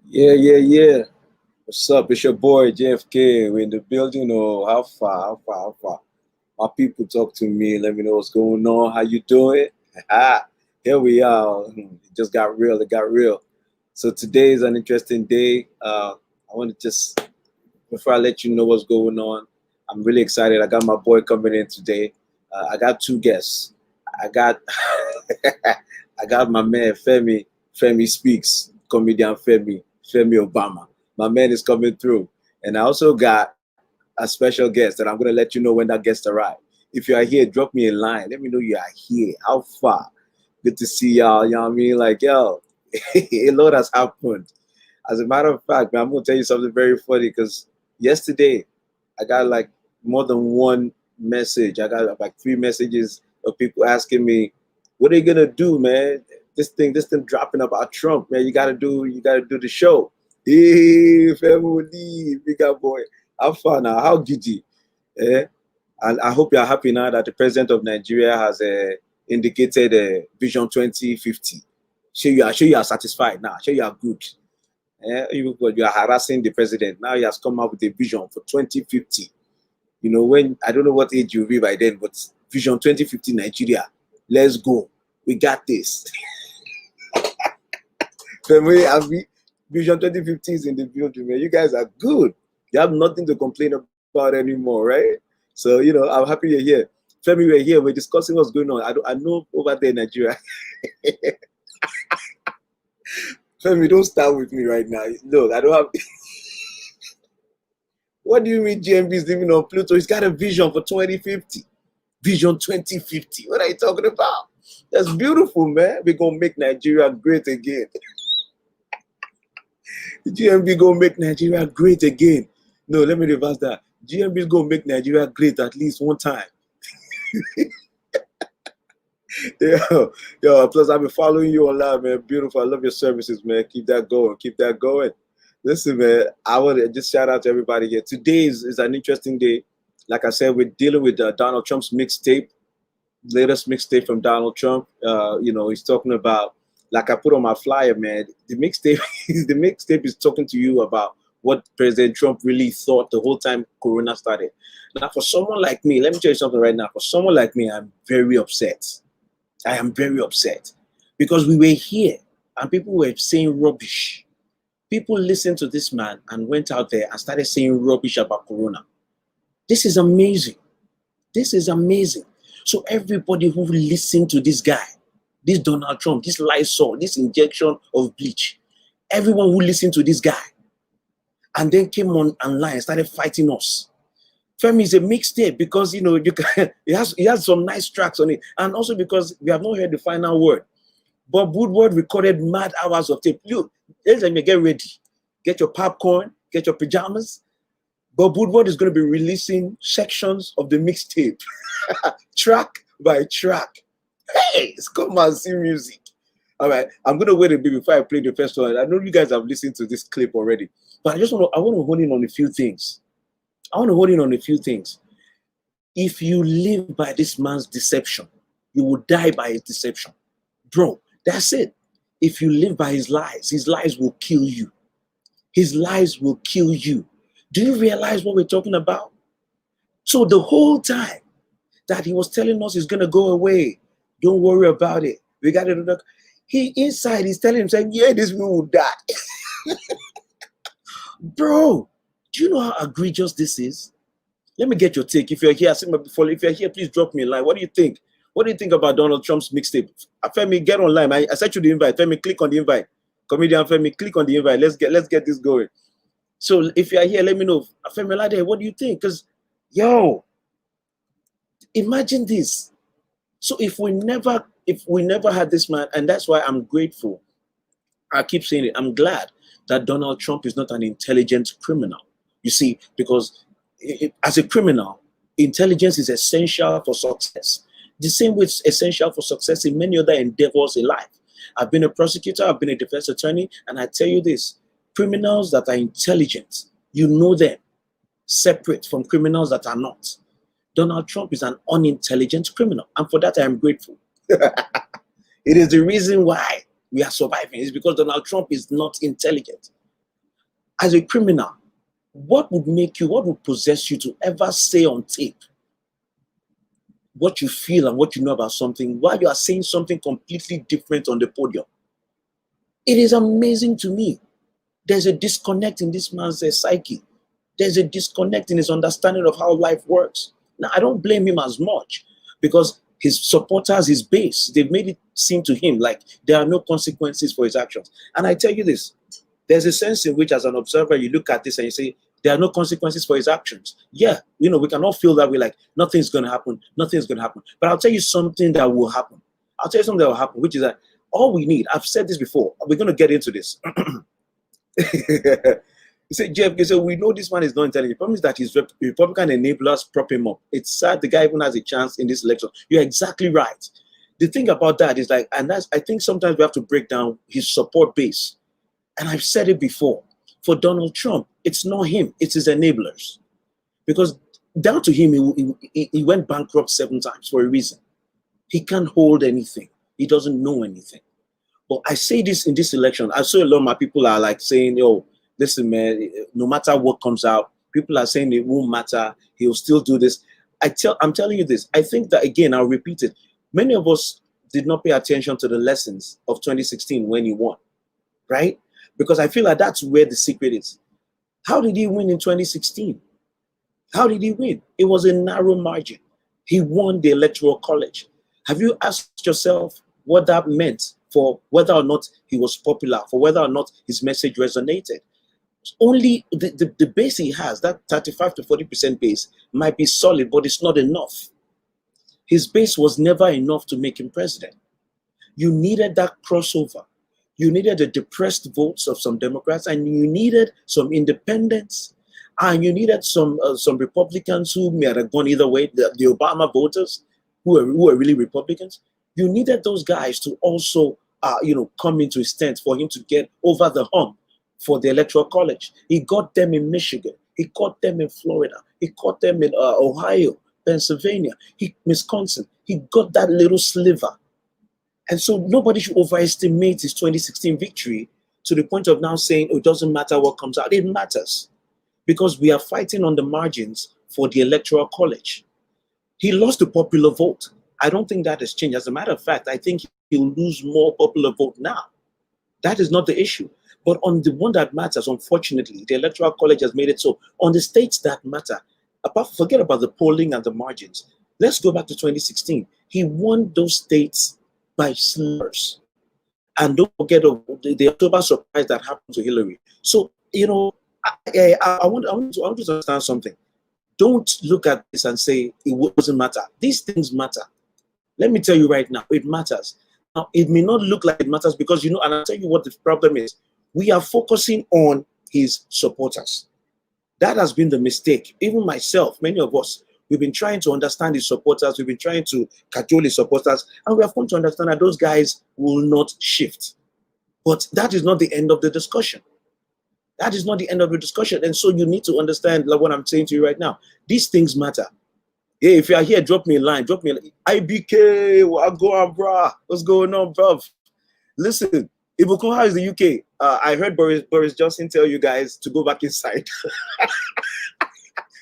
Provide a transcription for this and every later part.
Yeah. What's up? It's your boy JFK. We're in the building. Oh, how far? My people talk to me. Let me know what's going on. How you doing? Here we are. It just got real. It got real. So today is an interesting day. I want to just before I let you know what's going on, I'm really excited. I got my boy coming in today. I got two guests. I got I got my man Femi. Femi speaks. Comedian Femi Obama. My man is coming through, and I also got a special guest that I'm gonna let you know when that guest arrives. If you are here, drop me a line. Let me know you are here. How far? Good to see y'all. You know what I mean? Like, yo, a lot has happened. As a matter of fact, man, I'm gonna tell you something very funny because yesterday I got like more than one message. I got like three messages of people asking me, "What are you gonna do, man? This thing dropping about Trump, man. You gotta do the show." Hey, family, big up boy. How far now? How giddy? Eh? And I hope you are happy now that the president of Nigeria has indicated Vision 2050. Sure you are satisfied now. Sure you are good. You are harassing the president. Now he has come up with a vision for 2050. You know, when I don't know what age you'll be by then, but Vision 2050 Nigeria. Let's go. We got this. Vision 2050 is in the building, man. You guys are good. You have nothing to complain about anymore, right? So, I'm happy you're here. Femi, we're here. We're discussing what's going on. I know over there in Nigeria. Femi, don't start with me right now. Look, I don't have. What do you mean GMB is living on Pluto? He's got a vision for 2050. Vision 2050. What are you talking about? That's beautiful, man. We're going to make Nigeria great again. GMB going to make Nigeria great again. No, let me reverse that. GMB is going to make Nigeria great at least one time. Yo, plus I've been following you online, man. Beautiful. I love your services, man. Keep that going. Keep that going. Listen, man, I want to just shout out to everybody here. Today is an interesting day. Like I said, we're dealing with Donald Trump's mixtape, latest mixtape from Donald Trump. He's talking about, like I put on my flyer, man, the mixtape, the mixtape is talking to you about what President Trump really thought the whole time Corona started. Now, for someone like me, let me tell you something right now. For someone like me, I'm very upset. I am very upset because we were here and people were saying rubbish. People listened to this man and went out there and started saying rubbish about Corona. This is amazing. This is amazing. So everybody who listened to this guy, this Donald Trump, this LYSOL, this injection of bleach, everyone who listened to this guy and then came online and started fighting us. Femi is a mixtape because it has some nice tracks on it, and also because we have not heard the final word. Bob Woodward recorded mad hours of tape. Look, let me get ready. Get your popcorn, get your pajamas. Bob Woodward is going to be releasing sections of the mixtape, track by track. Hey, it's come and see music. All right, I'm going to wait a bit before I play the first one. I know you guys have listened to this clip already, but I want to hold in on a few things. If you live by this man's deception, you will die by his deception. Bro, that's it. If you live by his lies will kill you. His lies will kill you. Do you realize what we're talking about? So the whole time that he was telling us he's going to go away, don't worry about it. We got to look. He's telling himself, yeah, this man will die. Bro, do you know how egregious this is? Let me get your take. If you're here, if you're here, please drop me a line. What do you think? What do you think about Donald Trump's mixtape? Femi, get online. I sent you the invite. Femi, click on the invite. Comedian Femi, click on the invite. Let's get this going. So if you're here, let me know. Femi Lade, what do you think? Because, yo, imagine this. So if we never had this man, and that's why I'm grateful. I keep saying it. I'm glad that Donald Trump is not an intelligent criminal. You see, because as a criminal, intelligence is essential for success. The same way it's essential for success in many other endeavors in life. I've been a prosecutor, I've been a defense attorney, and I tell you this, criminals that are intelligent, you know them, separate from criminals that are not. Donald Trump is an unintelligent criminal, and for that I am grateful. It is the reason why we are surviving. It's because Donald Trump is not intelligent. As a criminal, what would make you, what would possess you to ever say on tape what you feel and what you know about something while you are saying something completely different on the podium? It is amazing to me. There's a disconnect in this man's psyche. There's a disconnect in his understanding of how life works. Now, I don't blame him as much because his supporters, his base, they've made it seem to him like there are no consequences for his actions. And I tell you this, there's a sense in which as an observer, you look at this and you say, there are no consequences for his actions. Yeah, you know, we can all feel that way, like nothing's going to happen, nothing's going to happen. But I'll tell you something that will happen. I'll tell you something that will happen, which is that all we need, I've said this before, we're going to get into this. He said, Jeff, he said, we know this man is not intelligent. The problem is that his Republican enablers prop him up. It's sad the guy even has a chance in this election. You're exactly right. The thing about that is like, and that's, I think sometimes we have to break down his support base. And I've said it before, for Donald Trump, it's not him, it's his enablers. Because down to him, he went bankrupt 7 times for a reason. He can't hold anything. He doesn't know anything. But I say this in this election, I saw a lot of my people are like saying, yo, listen, man, no matter what comes out, people are saying it won't matter. He'll still do this. I'm telling you this. I think that, again, I'll repeat it. Many of us did not pay attention to the lessons of 2016 when he won, right? Because I feel like that's where the secret is. How did he win in 2016? How did he win? It was a narrow margin. He won the Electoral College. Have you asked yourself what that meant for whether or not he was popular, for whether or not his message resonated? Only the base he has, that 35 to 40% base, might be solid, but it's not enough. His base was never enough to make him president. You needed that crossover. You needed the depressed votes of some Democrats, and you needed some independents, and you needed some Republicans who may have gone either way, the Obama voters who were really Republicans. You needed those guys to also come into his tent for him to get over the hump for the Electoral College. He got them in Michigan. He got them in Florida. He got them in Ohio, Pennsylvania, Wisconsin. He got that little sliver. And so nobody should overestimate his 2016 victory to the point of now saying, oh, it doesn't matter what comes out. It matters because we are fighting on the margins for the Electoral College. He lost the popular vote. I don't think that has changed. As a matter of fact, I think he'll lose more popular vote now. That is not the issue. But on the one that matters, unfortunately, the Electoral College has made it so. On the states that matter, forget about the polling and the margins. Let's go back to 2016. He won those states by slurs. And don't forget the October surprise that happened to Hillary. So, I want to understand something. Don't look at this and say it doesn't matter. These things matter. Let me tell you right now, it matters. Now, it may not look like it matters because, and I'll tell you what the problem is. We are focusing on his supporters. That has been the mistake. Even myself, many of us, we've been trying to understand his supporters. We've been trying to cajole his supporters. And we have come to understand that those guys will not shift. But that is not the end of the discussion. That is not the end of the discussion. And so you need to understand like what I'm saying to you right now. These things matter. Hey, if you are here, drop me a line. Drop me a line. IBK, what go on, bro? What's going on, bro? Listen, Ibukun, how is the UK? I heard Boris Johnson tell you guys to go back inside.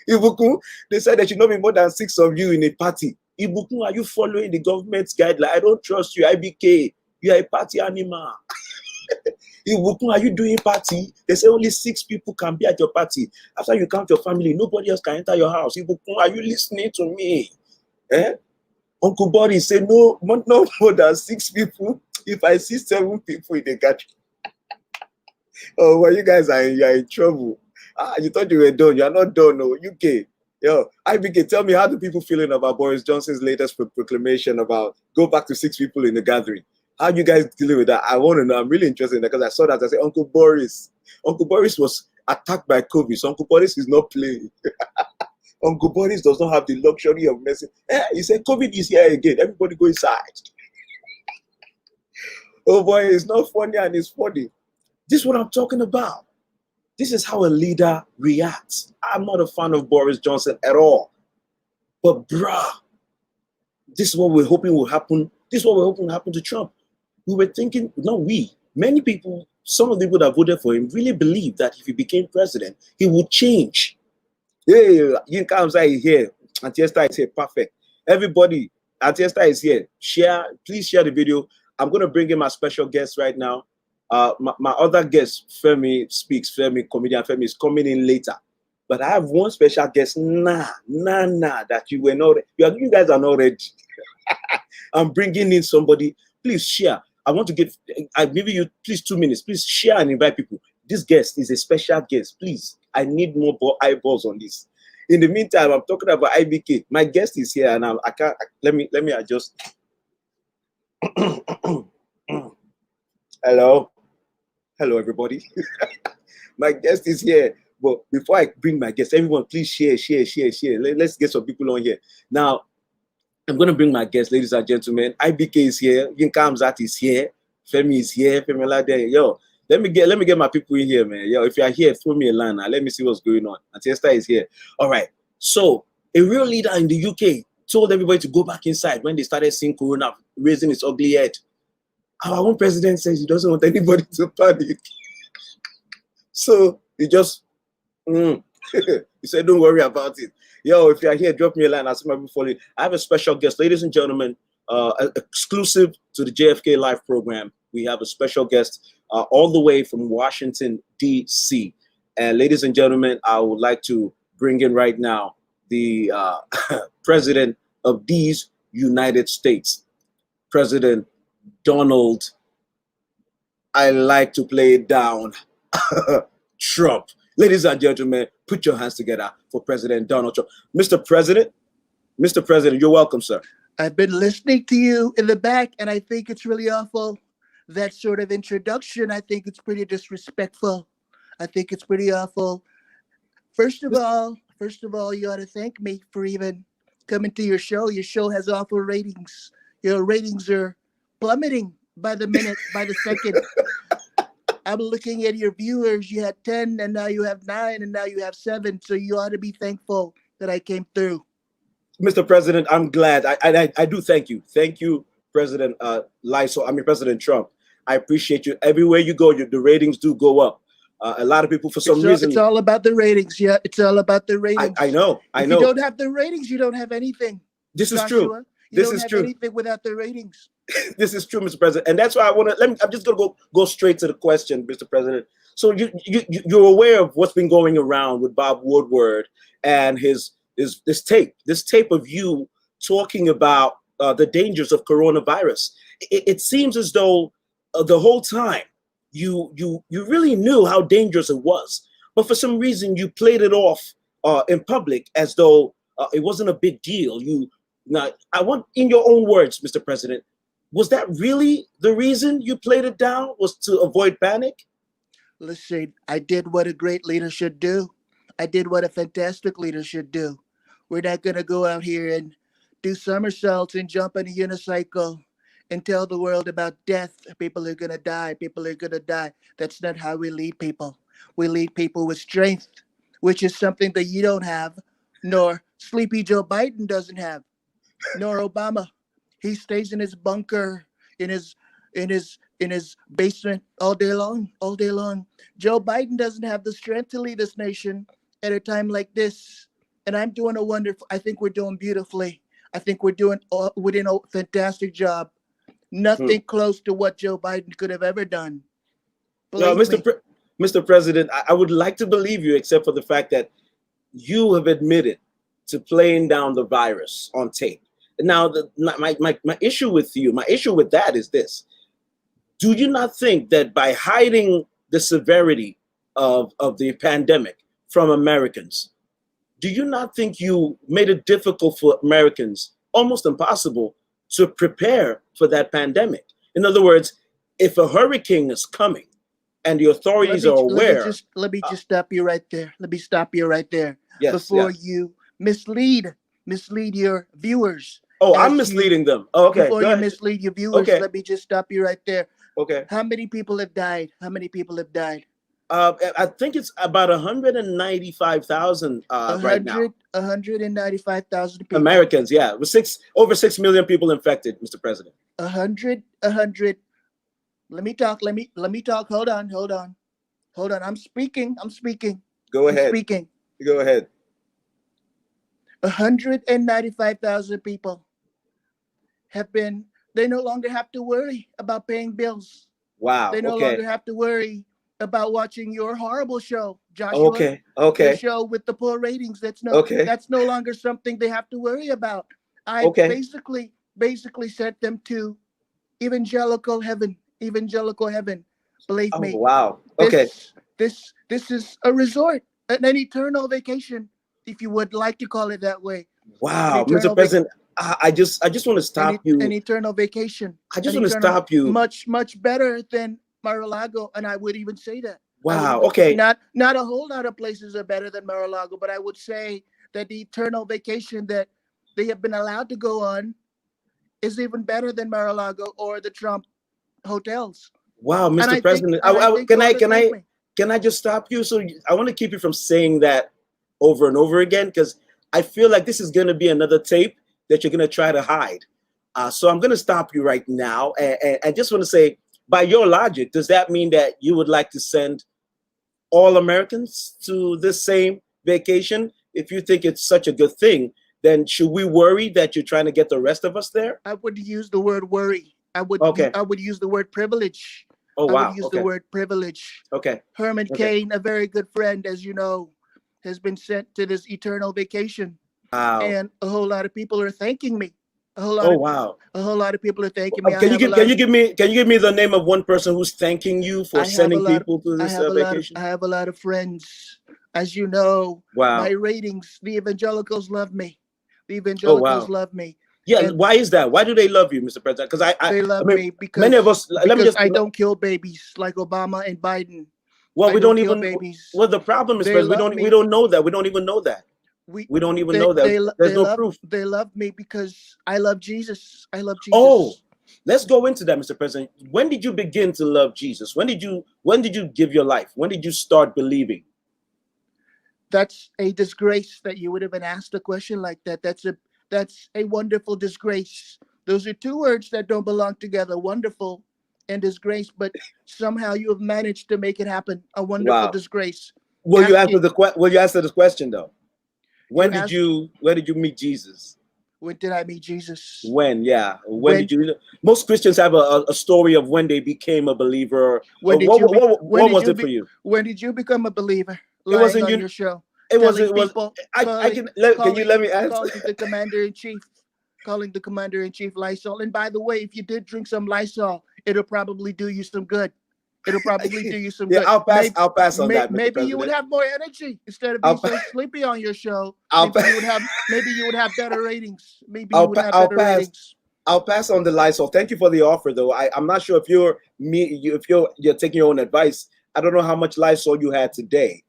Ibukun, they said there should not be more than 6 of you in a party. Ibukun, are you following the government's guideline? I don't trust you, IBK. You are a party animal. Ibukun, are you doing party? They say only 6 people can be at your party. After you count your family, nobody else can enter your house. Ibukun, are you listening to me? Uncle Boris say no more than 6 people. If I see 7 people in the country, oh, well, you guys are in trouble. You thought you were done. You are not done. No, UK. Yo, IBK, tell me, how do people feeling about Boris Johnson's latest proclamation about go back to 6 people in the gathering? How you guys dealing with that? I want to know. I'm really interested in that because I saw that. I said, Uncle Boris was attacked by COVID. So Uncle Boris is not playing. Uncle Boris does not have the luxury of messing. He said, COVID is here again. Everybody go inside. Oh boy, it's not funny and it's funny. This is what I'm talking about. This is how a leader reacts. I'm not a fan of Boris Johnson at all. But bruh, this is what we're hoping will happen. This is what we're hoping will happen to Trump. We were thinking, not we, many people some of the people that voted for him really believe that if he became president, he would change. Hey, Yinka Hamzat is here. Antiesta is here. Perfect. Everybody, Antiesta is here. Share, please share the video. I'm going to bring in my special guest right now. My other guest, Femi Speaks, Femi, comedian Femi, is coming in later. But I have one special guest, that you were not, you guys are not ready. I'm bringing in somebody. Please share. I want to get, maybe you, please 2 minutes. Please share and invite people. This guest is a special guest. Please, I need more eyeballs on this. In the meantime, I'm talking about IBK. My guest is here, and I can't. Let me adjust. Hello, everybody. My guest is here. But before I bring my guest, everyone, please share. Let's get some people on here now. I'm going to bring my guest, ladies and gentlemen. IBK is here. Yinka Hamzat is here. Femi is here. Femi Lade. Yo, let me get my people in here, man. Yo, if you are here, throw me a line now. Let me see what's going on. Antiesta is here. All right. So, a real leader in the UK told everybody to go back inside when they started seeing Corona raising its ugly head. Our own president says he doesn't want anybody to panic. So, he just, he said, don't worry about it. Yo, if you're here, drop me a line. I'll see my people following. I have a special guest, ladies and gentlemen, exclusive to the JFK Live program. We have a special guest all the way from Washington, D.C. And ladies and gentlemen, I would like to bring in right now the president of these United States, President Donald, I like to play it down, Trump. Ladies and gentlemen, put your hands together for President Donald Trump. Mr. President, you're welcome, sir. I've been listening to you in the back, and I think it's really awful. That sort of introduction, I think it's pretty disrespectful. I think it's pretty awful. First of all, you ought to thank me for even coming to your show. Your show has awful ratings. Your ratings are plummeting by the minute, by the second. I'm looking at your viewers. You had 10, and now you have 9, and now you have 7. So you ought to be thankful that I came through. Mr. President, I'm glad. I do thank you. Thank you, President President Trump. I appreciate you. Everywhere you go, the ratings do go up. A lot of people, for some reason, it's all about the ratings. Yeah, it's all about the ratings. I know. If you don't have the ratings, you don't have anything. This is true. You don't have anything without the ratings. This is true, Mr. President, and that's why I'm just gonna go straight to the question, Mr. President. So you're aware of what's been going around with Bob Woodward and this tape of you talking about the dangers of coronavirus. It seems as though the whole time you really knew how dangerous it was, but for some reason you played it off in public as though it wasn't a big deal. Now, I want, in your own words, Mr. President, was that really the reason you played it down, was to avoid panic? Listen, I did what a great leader should do. I did what a fantastic leader should do. We're not going to go out here and do somersaults and jump on a unicycle and tell the world about death. People are going to die. People are going to die. That's not how we lead people. We lead people with strength, which is something that you don't have, nor Sleepy Joe Biden doesn't have, nor Obama. He stays in his bunker, in his basement all day long. Joe Biden doesn't have the strength to lead this nation at a time like this. And I'm doing I think we're doing beautifully. I think we're doing a fantastic job. Nothing close to what Joe Biden could have ever done. No, Mr. President, I would like to believe you, except for the fact that you have admitted to playing down the virus on tape. Now, my issue with that is this. Do you not think that by hiding the severity of the pandemic from Americans, do you not think you made it difficult for Americans, almost impossible, to prepare for that pandemic? In other words, if a hurricane is coming and the authorities are aware... Let me just stop you right there. Let me stop you right there. Yes, before you mislead your viewers. Oh, I'm misleading them. Oh, okay. Before you mislead your viewers, let me just stop you right there. Okay. How many people have died? I think it's about 195,000 right now. 195,000 people. Americans, yeah. With over 6 million people infected, Mr. President. Let me talk. Let me talk. Hold on. Hold on. Hold on. I'm speaking. I'm speaking. Go I'm ahead. speaking. Go ahead. 195,000 people have been. They no longer have to worry about paying bills. Wow. They no Okay. longer have to worry about watching your horrible show, Joshua. Okay. Your Okay. show with the poor ratings. Okay. That's no longer something they have to worry about. I Okay. basically sent them to evangelical heaven. Evangelical heaven. Believe Oh me, wow. Okay. this is a resort, an eternal vacation, if you would like to call it that way. An Wow, Mr. eternal President, I just want to stop an you. eternal vacation. I just An want to eternal stop you. much better than Mar-a-Lago, and I would even say that. I would Wow. even Okay. not a whole lot of places are better than Mar-a-Lago, but I would say that the eternal vacation that they have been allowed to go on is even better than Mar-a-Lago or the Trump hotels. Wow, And Mr. President, I think can you ought I to thank me. can I just stop you? So I want to keep you from saying that over and over again because I feel like this is going to be another tape that you're going to try to hide. So I'm going to stop you right now, and I just want to say, by your logic, does that mean that you would like to send all Americans to this same vacation? If you think it's such a good thing, then should we worry that you're trying to get the rest of us there? I would use the word worry. Okay. I would use the word privilege. Oh I would wow. use the Okay. word privilege. Okay. Herman Okay. Cain, a very good friend, as you know, has been sent to this eternal vacation, Wow. and a whole lot of people are thanking me. Oh wow. A whole lot of people are thanking me. Can you give me the name of one person who's thanking you for I have a sending lot. people to this vacation? I have a lot of friends, as you know. My Wow. ratings, the evangelicals love me. The Oh evangelicals wow. love me, Yeah. and Why is that? Why do they love you, Mr. President? Because they I love mean, me many of us. Let me because just. I don't kill babies like Obama and Biden. Well, I we don't don't kill even. babies. Well, the problem is, They President, love we me. don't know that. We don't even know that. We don't even know that. There's no proof. They love me because I love Jesus. I love Oh, Jesus. let's go into that, Mr. President. When did you begin to love Jesus? When did you give your life? When did you start believing? That's a disgrace that you would have been asked a question like that. That's a wonderful disgrace. Those are two words that don't belong together, wonderful and disgrace, but somehow you have managed to make it happen. A wonderful Wow. disgrace. Will you answer this question though? You When did asked, you meet Jesus? when did I meet Jesus? When, yeah. When When did you? Most Christians have a story of when they became a believer. when did you be What was it for you? when did you become a believer? It Lying wasn't on you. your show, It was. telling It was. people, I can you let me answer? calling the commander in chief, calling the commander in chief Lysol. And by the way, if you did drink some Lysol, it'll probably do you some good. It'll probably do you some Yeah, good. I'll pass on that, Mr. Maybe you would President. have more energy instead of being I'll so sleepy on your show. I'll Maybe you would have better ratings. Maybe you I'll would have I'll better pass. ratings. I'll pass on the Lysol. Thank you for the offer, though. I'm not sure if you're taking your own advice. I don't know how much Lysol you had today,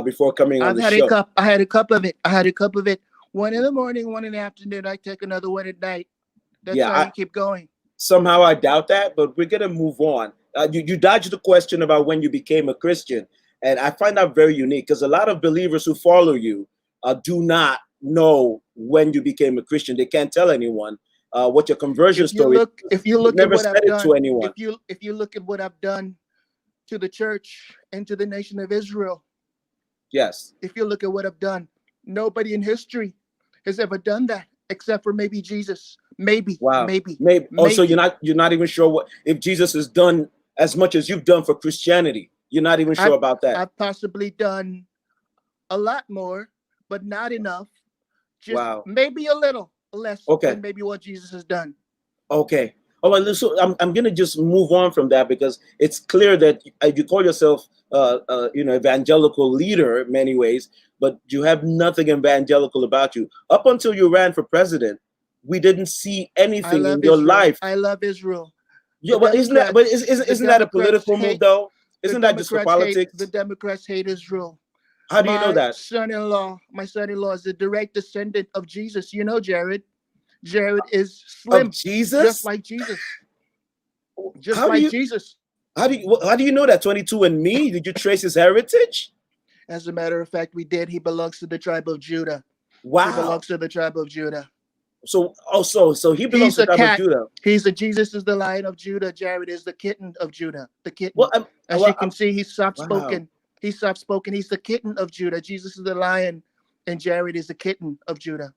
before coming on I've the had a show. cup. I had a cup of it. I had a cup of it. One in the morning, one in the afternoon. I take another one at night. That's how Yeah, you keep going. somehow I doubt that, but we're gonna move on. You dodged the question about when you became a Christian, and I find that very unique because a lot of believers who follow you do not know when you became a Christian. They can't tell anyone what your conversion story is. If you You've look at never what said I've it to done, anyone. if you look at what I've done to the church and to the nation of Israel, Yes. if you look at what I've done, nobody in history has ever done that except for maybe Jesus. Maybe. Wow. Maybe. Also, you're not even sure what if Jesus has done as much as you've done for Christianity. You're not even sure about that. I've possibly done a lot more, but not enough. Just Wow. maybe a little less Okay. than maybe what Jesus has done. Okay. All right. So I'm gonna just move on from that because it's clear that you call yourself evangelical leader in many ways, but you have nothing evangelical about you. Up until you ran for president, we didn't see I anything in love your Israel. life. I love Israel. Yeah, The but the isn't that a Democrats political move hate though? Isn't that just for the politics? Democrats hate Israel. How do you know that? My son-in-law is a direct descendant of Jesus. You know, Jared. Jared is Of slim, just Jesus? like Jesus. Just How do like you Jesus. how do you know that 22 and me? Did you trace his heritage? As a matter of fact, we did. He belongs to the tribe of Judah. He Wow. belongs to the tribe of Judah. So also, so he belongs He's to a the tribe of cat. Judah. He's a Jesus is the Lion of Judah. Jared is the kitten of Judah. The Well, kitten. As you well, can see, he's soft wow. spoken. He's soft spoken. He's the kitten of Judah. Jesus is the lion, and Jared is the kitten of Judah.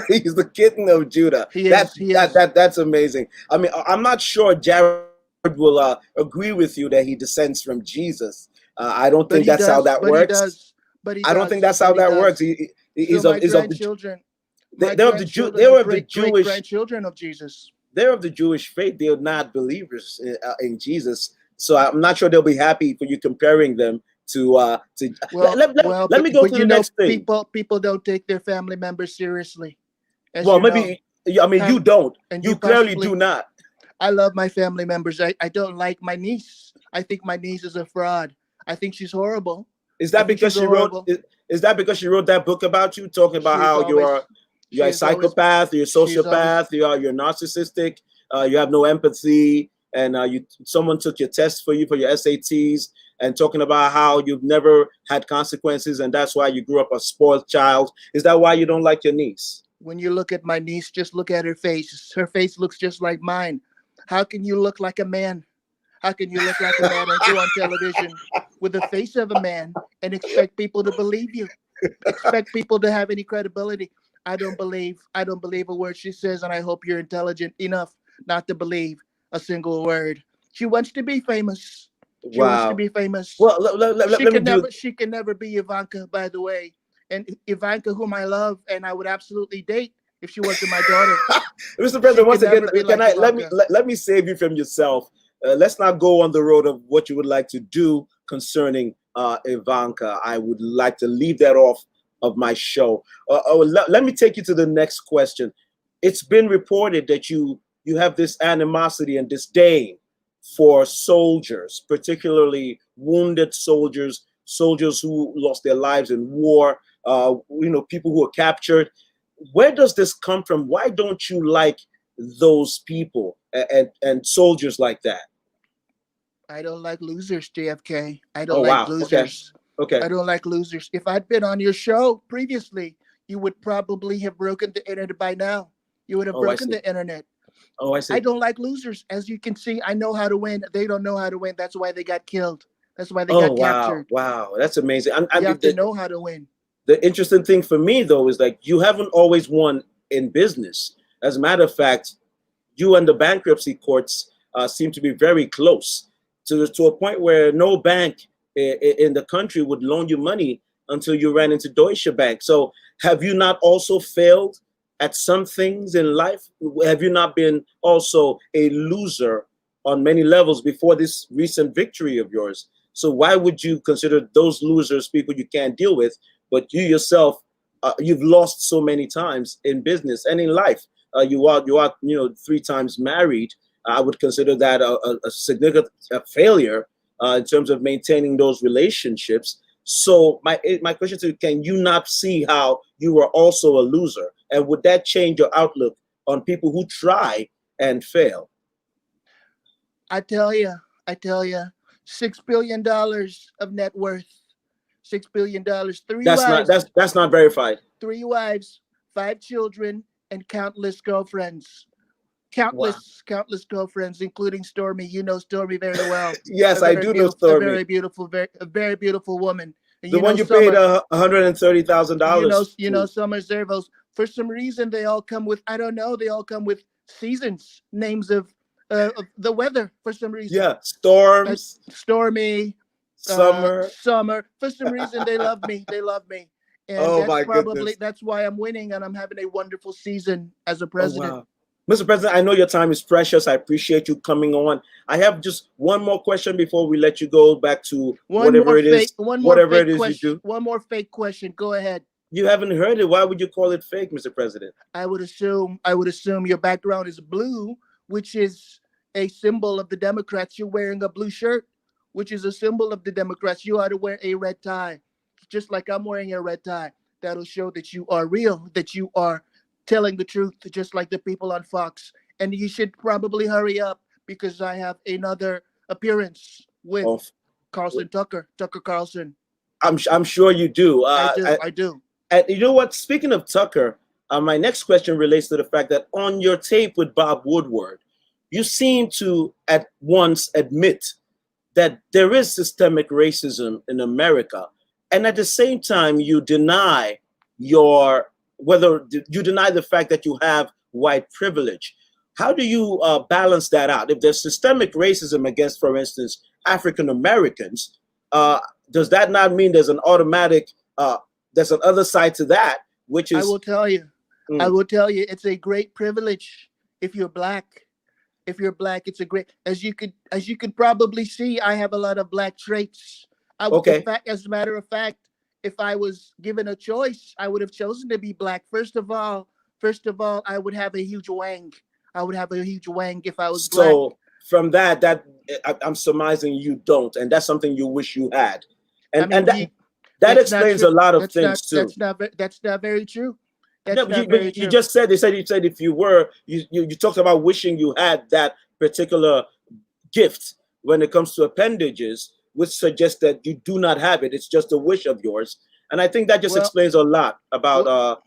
He's the kitten of Judah. He is. He is. That's amazing. I mean, I'm not sure Jared will agree with you that he descends from Jesus. I don't But think he that's how does. that But he works. does. But he I don't think does. that's how But he that works. does. So He's of the my they're of the Jew grandchildren are they're of the great great Jewish grandchildren of Jesus. they're of the Jewish faith. They're not believers in Jesus. So I'm not sure they'll be happy for you comparing them to. Let me go But to the next thing. people don't take their family members seriously, as Well, you know. maybe I mean you don't. And you You clearly possibly. do not. I love my family members. I don't like my niece. I think my niece is a fraud. I think she's horrible. Is I that think because she's she wrote? horrible. Is that because she wrote that book about you, talking about She's how always you're she a is always psychopath, you're a she's always sociopath, you're narcissistic, you have no empathy, and someone took your test for you for your SATs, and talking about how you've never had consequences, and that's why you grew up a spoiled child. Is that why you don't like your niece? when you look at my niece, just look at her face. Her face looks just like mine. How can you look like a man? How can you look like a man and go on television with the face of a man and expect people to believe you? Expect people to have any credibility? I don't believe a word she says, and I hope you're intelligent enough not to believe a single word. She wants to be famous. She wants to Wow. be famous. Well, let me do. She can never be Ivanka, by the way. And Ivanka, whom I love and I would absolutely date if she wasn't my daughter. Mr. She President, once can again, never be can like I Ivanka. let me save you from yourself. Let's not go on the road of what you would like to do concerning Ivanka. I would like to leave that off of my show. Let me take you to the next question. It's been reported that you have this animosity and disdain for soldiers, particularly wounded soldiers, soldiers who lost their lives in war. People who are captured. Where does this come from? Why don't you like those people and soldiers like that? I don't like losers, JFK. I don't Oh like wow. Okay. losers. Okay. I don't like losers. If I'd been on your show previously, you would probably have broken the internet by now. You would have Oh, I broken see. the internet. Oh, I I see. don't like losers. As you can see, I know how to win. They don't know how to win. That's why they got killed. That's why they Oh got wow. captured. Wow. That's amazing. You have to know how to win. The interesting thing for me though is like you haven't always won in business. As a matter of fact, you and the bankruptcy courts seem to be very close to a point where no bank in the country would loan you money until you ran into Deutsche Bank. So have you not also failed at some things in life? Have you not been also a loser on many levels before this recent victory of yours? So why would you consider those losers people you can't deal with, but you yourself, you've lost so many times in business and in life? You are 3 times married. I would consider that a significant failure in terms of maintaining those relationships. So my question to you: can you not see how you are also a loser, and would that change your outlook on people who try and fail? I tell you, $6 billion of net worth, $6 billion, That's not verified. 3 wives, 5 children, and countless girlfriends. Wow. Countless girlfriends, including Stormy. You know Stormy very well. Yes, I do know A Stormy, very beautiful woman. And the you know one you paid Summer. $130,000 You know to. Summer Zervos. For some reason, they all come with, I don't know. They all come with seasons, names of the weather. For some reason, Yeah, storms, Stormy, summer. Summer. For some reason, they love me. They love me, and Oh my goodness. that's why I'm winning, and I'm having a wonderful season as a Oh president. wow. Mr. President, I know your time is precious. I appreciate you coming on. I have just one more question before we let you go back to whatever it is you do. One more fake question. Go ahead. You haven't heard it. Why would you call it fake, Mr. President? I would assume your background is blue, which is a symbol of the Democrats. You're wearing a blue shirt, which is a symbol of the Democrats. You ought to wear a red tie, just like I'm wearing a red tie. That'll show that you are real, that you are telling the truth, just like the people on Fox. And you should probably hurry up because I have another appearance with Oh, Tucker Carlson. I'm sure you do. I do. And you know what? Speaking of Tucker, My next question relates to the fact that on your tape with Bob Woodward, you seem to at once admit that there is systemic racism in America, and at the same time you deny you deny the fact that you have white privilege. How do you balance that out? If there's systemic racism against, for instance, African Americans, does that not mean there's an automatic there's an other side to that, which is I will tell you, it's a great privilege if you're black. If you're black, it's a great, as you could probably see, I have a lot of black traits. okay. In fact, as a matter of fact, if I was given a choice, I would have chosen to be black. First of all, I would have a huge wang. I would have a huge wang if I was black. So from that, I'm surmising you don't, and that's something you wish you had, and that explains a lot of things too. That's not very true. No, you just said if you were, you talked about wishing you had that particular gift when it comes to appendages, which suggests that you do not have it. It's just a wish of yours, and I think that just explains a lot about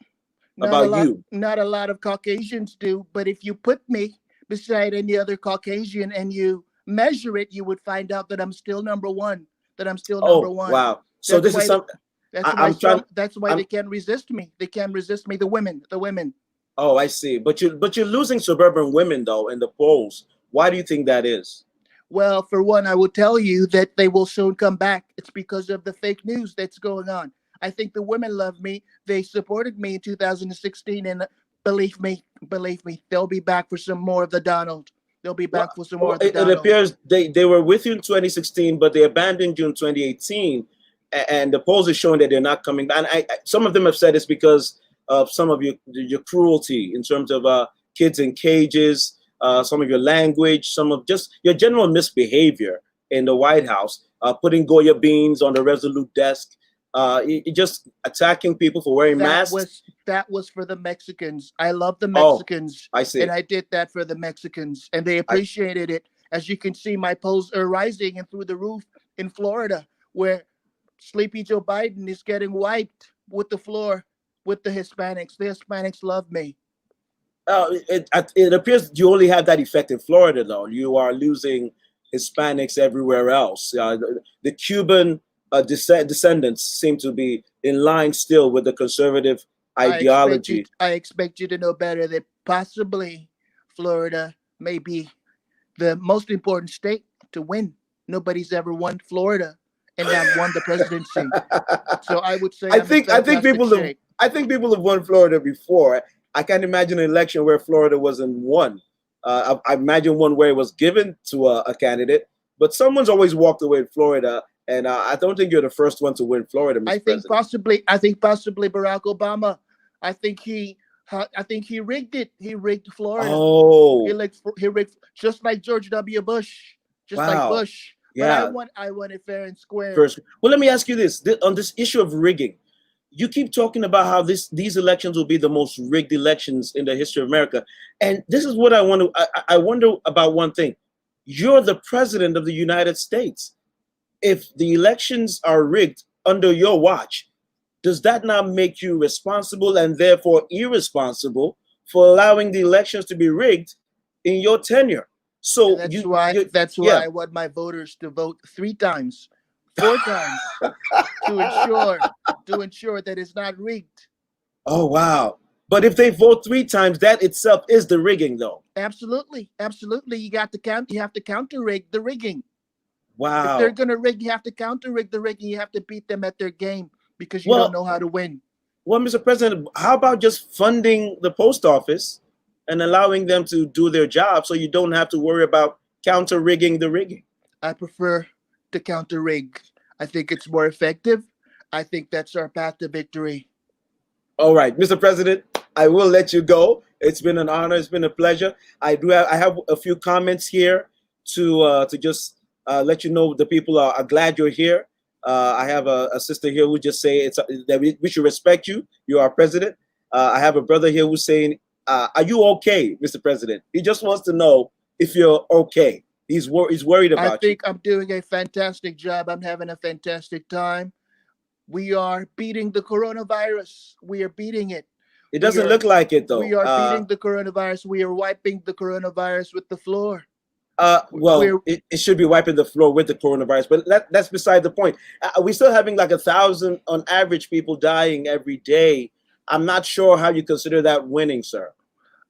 you. Not a lot of Caucasians do, but if you put me beside any other Caucasian and you measure it, you would find out that I'm still number one. Oh, wow! So this is something. That's why they can't resist me. They can't resist me. The women. Oh, I see. But you're losing suburban women though in the polls. Why do you think that is? Well, for one, I will tell you that they will soon come back. It's because of the fake news that's going on. I think the women love me. They supported me in 2016, and believe me, they'll be back for some more of the Donald. They'll be back for some more of the Donald. It appears they were with you in 2016, but they abandoned you in 2018. And the polls are showing that they're not coming back. And some of them have said it's because of some of your cruelty in terms of kids in cages, some of your language, some of just your general misbehavior in the White House, putting Goya beans on the Resolute desk, just attacking people for wearing masks. That was for the Mexicans. I love the Mexicans. I see. And I did that for the Mexicans, and they appreciated it. As you can see, my polls are rising and through the roof in Florida, where Sleepy Joe Biden is getting wiped with the floor with the Hispanics. The Hispanics love me. It appears you only have that effect in Florida, though. You are losing Hispanics everywhere else. The Cuban descendants seem to be in line still with the conservative ideology. I expect you to know better that possibly Florida may be the most important state to win. Nobody's ever won Florida and not won the presidency. So I would say I think people have won Florida before. I can't imagine an election where Florida wasn't won. I imagine one where it was given to a candidate, but someone's always walked away in Florida, and I don't think you're the first one to win Florida, Mr. President. I think possibly Barack Obama. I think he rigged it. He rigged Florida. Oh, he rigged just like George W. Bush. Like Bush. Yeah, but I want it fair and square. Well, let me ask you this: on this issue of rigging, you keep talking about how these elections will be the most rigged elections in the history of America, and this is what I want to. I wonder about one thing: you're the president of the United States. If the elections are rigged under your watch, does that not make you responsible and therefore irresponsible for allowing the elections to be rigged in your tenure? So that's why I want my voters to vote 4 times to ensure that it's not rigged. Oh wow! But if they vote 3 times, that itself is the rigging, though. Absolutely. You got to count. You have to counter rig the rigging. Wow! If they're gonna rig, you have to counter rig the rigging. You have to beat them at their game because you don't know how to win. Well, Mr. President, how about just funding the post office and allowing them to do their job so you don't have to worry about counter rigging the rigging? I prefer to counter rig. I think it's more effective. I think that's our path to victory. All right, Mr. President, I will let you go. It's been an honor. It's been a pleasure. I have a few comments here to just let you know the people are glad you're here. I have a sister here who just say that we should respect you. You are president. I have a brother here who's saying, are you okay, Mr. President? He just wants to know if you're okay. He's worried about you. I think I'm doing a fantastic job. I'm having a fantastic time. We are beating the coronavirus. We are beating it. It doesn't look like it We though. are beating the coronavirus. We are wiping the coronavirus with the floor. Well, it should be wiping the floor with the coronavirus, but that's beside the point. We're still having like 1,000 on average people dying every day. I'm not sure how you consider that winning, sir.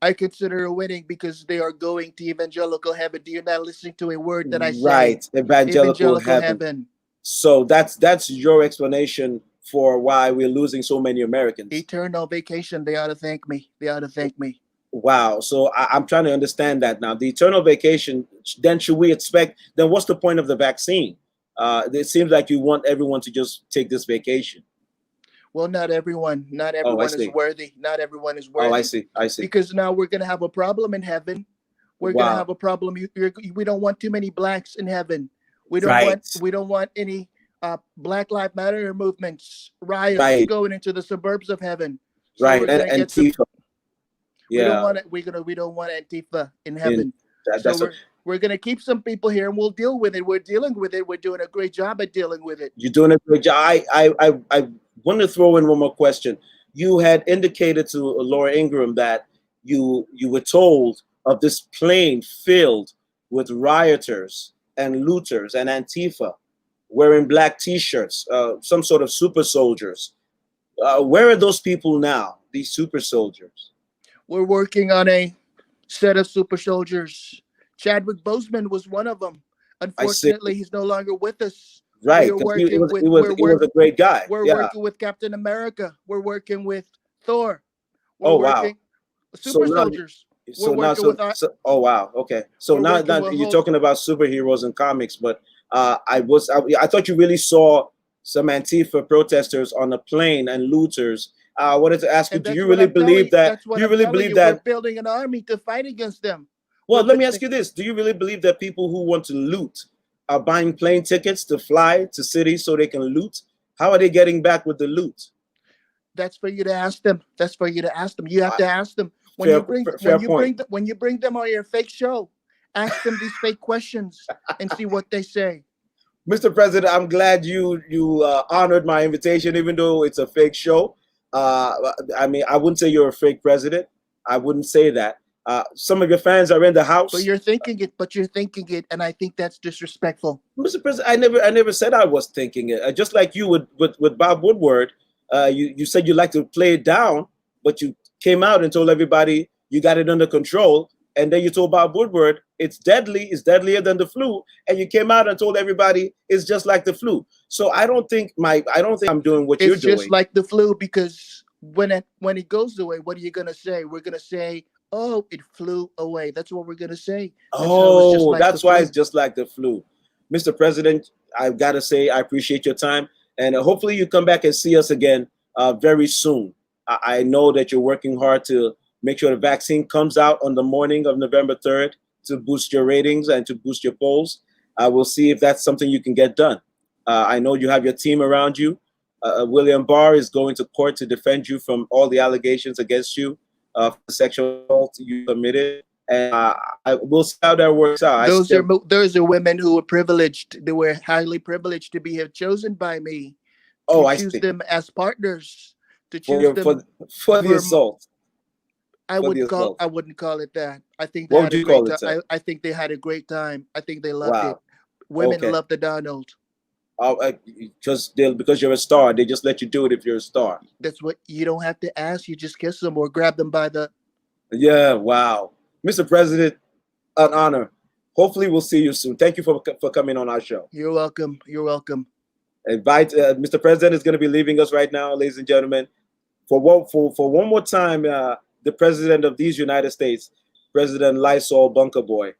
I consider a winning because they are going to evangelical heaven. Do you not listening to a word that I say? Right, evangelical heaven. So that's your explanation for why we're losing so many Americans. Eternal vacation. They ought to thank me. They ought to thank me. Wow. So I'm trying to understand that now. The eternal vacation, then should we expect, then what's the point of the vaccine? It seems like you want everyone to just take this vacation. Well, not everyone. Not everyone is worthy. Not everyone is worthy. Oh, I see. I see. Because now we're going to have a problem in heaven. We're going to have a problem. We don't want too many blacks in heaven. We don't want any Black Lives Matter movements, riots going into the suburbs of heaven. So right. And Antifa. Yeah. We don't want Antifa in heaven. We're going to keep some people here and we'll deal with it. We're dealing with it. We're doing a great job at dealing with it. You're doing a great job. I want to throw in one more question. You had indicated to Laura Ingram that you were told of this plane filled with rioters and looters and Antifa wearing black T-shirts, some sort of super soldiers. Where are those people now, these super soldiers? We're working on a set of super soldiers. Chadwick Boseman was one of them. Unfortunately, he's no longer with us. Right, he was a great guy. We're working with Captain America. We're working with Thor. Super soldiers. Oh wow, okay. So now you're talking about superheroes and comics, but I thought you really saw some Antifa protesters on a plane and looters. I wanted to ask you, do you really believe that? Do you really believe that we're building an army to fight against them? Well, let me ask you this: do you really believe that people who want to loot are buying plane tickets to fly to cities so they can loot? How are they getting back with the loot? That's for you to ask them. That's for you to ask them. You have to ask them when you bring them on your fake show. Ask them these fake questions and see what they say. Mr. President, I'm glad you honored my invitation, even though it's a fake show. I mean, I wouldn't say you're a fake president. I wouldn't say that. Some of your fans are in the house. But you're thinking it, and I think that's disrespectful. Mr. President, I never said I was thinking it. Just like you with Bob Woodward, you said you like to play it down, but you came out and told everybody you got it under control. And then you told Bob Woodward it's deadly, it's deadlier than the flu, and you came out and told everybody it's just like the flu. So I don't think I'm doing what you're doing. It's just like the flu, because when it goes away, what are you gonna say? We're gonna say, oh, it flew away. That's what we're gonna say. That's why it's just like the flu. Mr. President, I've got to say I appreciate your time, and hopefully you come back and see us again very soon. I know that you're working hard to make sure the vaccine comes out on the morning of November 3rd to boost your ratings and to boost your polls. We'll see if that's something you can get done. I know you have your team around you. William Barr is going to court to defend you from all the allegations against you for sexual assault you committed. And we'll see how that works out. Those are women who were privileged. They were highly privileged to be chosen by me. I choose them as partners. To choose them for the assault. I wouldn't call it that. I think they had a great time. I think they had a great time. I think they loved it. Women love the Donald. Because you're a star, they just let you do it if you're a star. That's what you don't have to ask. You just kiss them or grab them by the. Yeah, wow, Mr. President, an honor. Hopefully, we'll see you soon. Thank you for coming on our show. You're welcome. You're welcome. Mr. President is going to be leaving us right now, ladies and gentlemen. For one more time, the President of these United States, President Lysol Bunker Boy,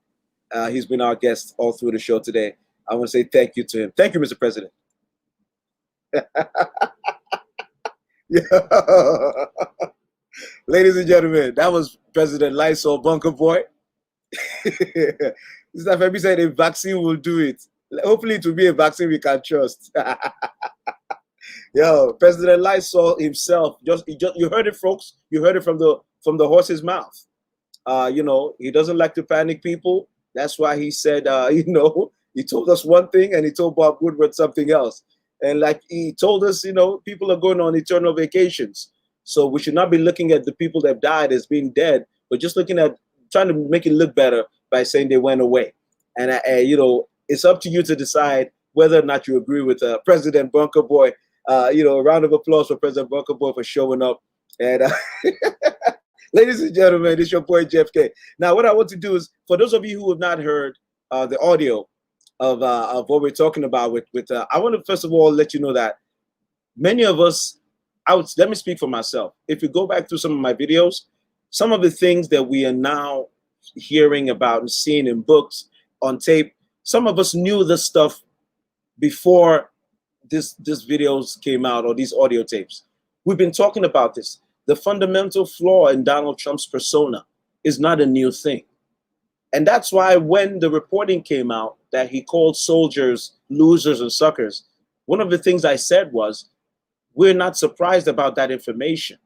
he's been our guest all through the show today. I want to say thank you to him. Thank you, Mr. President. Ladies and gentlemen, that was President Lysol Bunker Boy. This time he said a vaccine will do it. Hopefully it will be a vaccine we can trust. Yo, President Lysol himself, you heard it, folks. You heard it from the horse's mouth. He doesn't like to panic people. That's why he said, he told us one thing and he told Bob Woodward something else. And like he told us, people are going on eternal vacations. So we should not be looking at the people that have died as being dead, but just looking at trying to make it look better by saying they went away. And you know, it's up to you to decide whether or not you agree with President Bunker Boy. You know, a round of applause for President Bunker Boy for showing up. And ladies and gentlemen, it's your boy Jeff K. Now, what I want to do is, for those of you who have not heard the audio of what we're talking about I want to first of all let you know that many of us, let me speak for myself. If you go back through some of my videos, some of the things that we are now hearing about and seeing in books, on tape, some of us knew this stuff before this videos came out, or these audio tapes. We've been talking about this. The fundamental flaw in Donald Trump's persona is not a new thing. And that's why when the reporting came out that he called soldiers losers and suckers, one of the things I said was, we're not surprised about that information.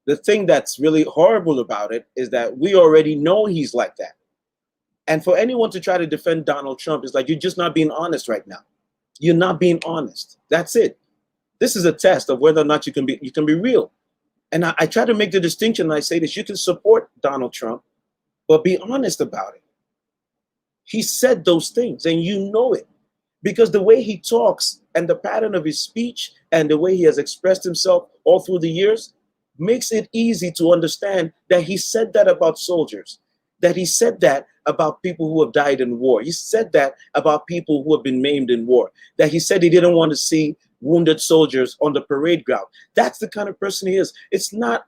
The thing that's really horrible about it is that we already know he's like that. And for anyone to try to defend Donald Trump is like, you're just not being honest right now. You're not being honest. That's it. This is a test of whether or not you can be real. And I try to make the distinction, and I say this: you can support Donald Trump, but be honest about it. He said those things, and you know it, because the way he talks and the pattern of his speech and the way he has expressed himself all through the years makes it easy to understand that he said that about soldiers, that he said that about people who have died in war. He said that about people who have been maimed in war, that he said he didn't want to see wounded soldiers on the parade ground. That's the kind of person he is. It's not,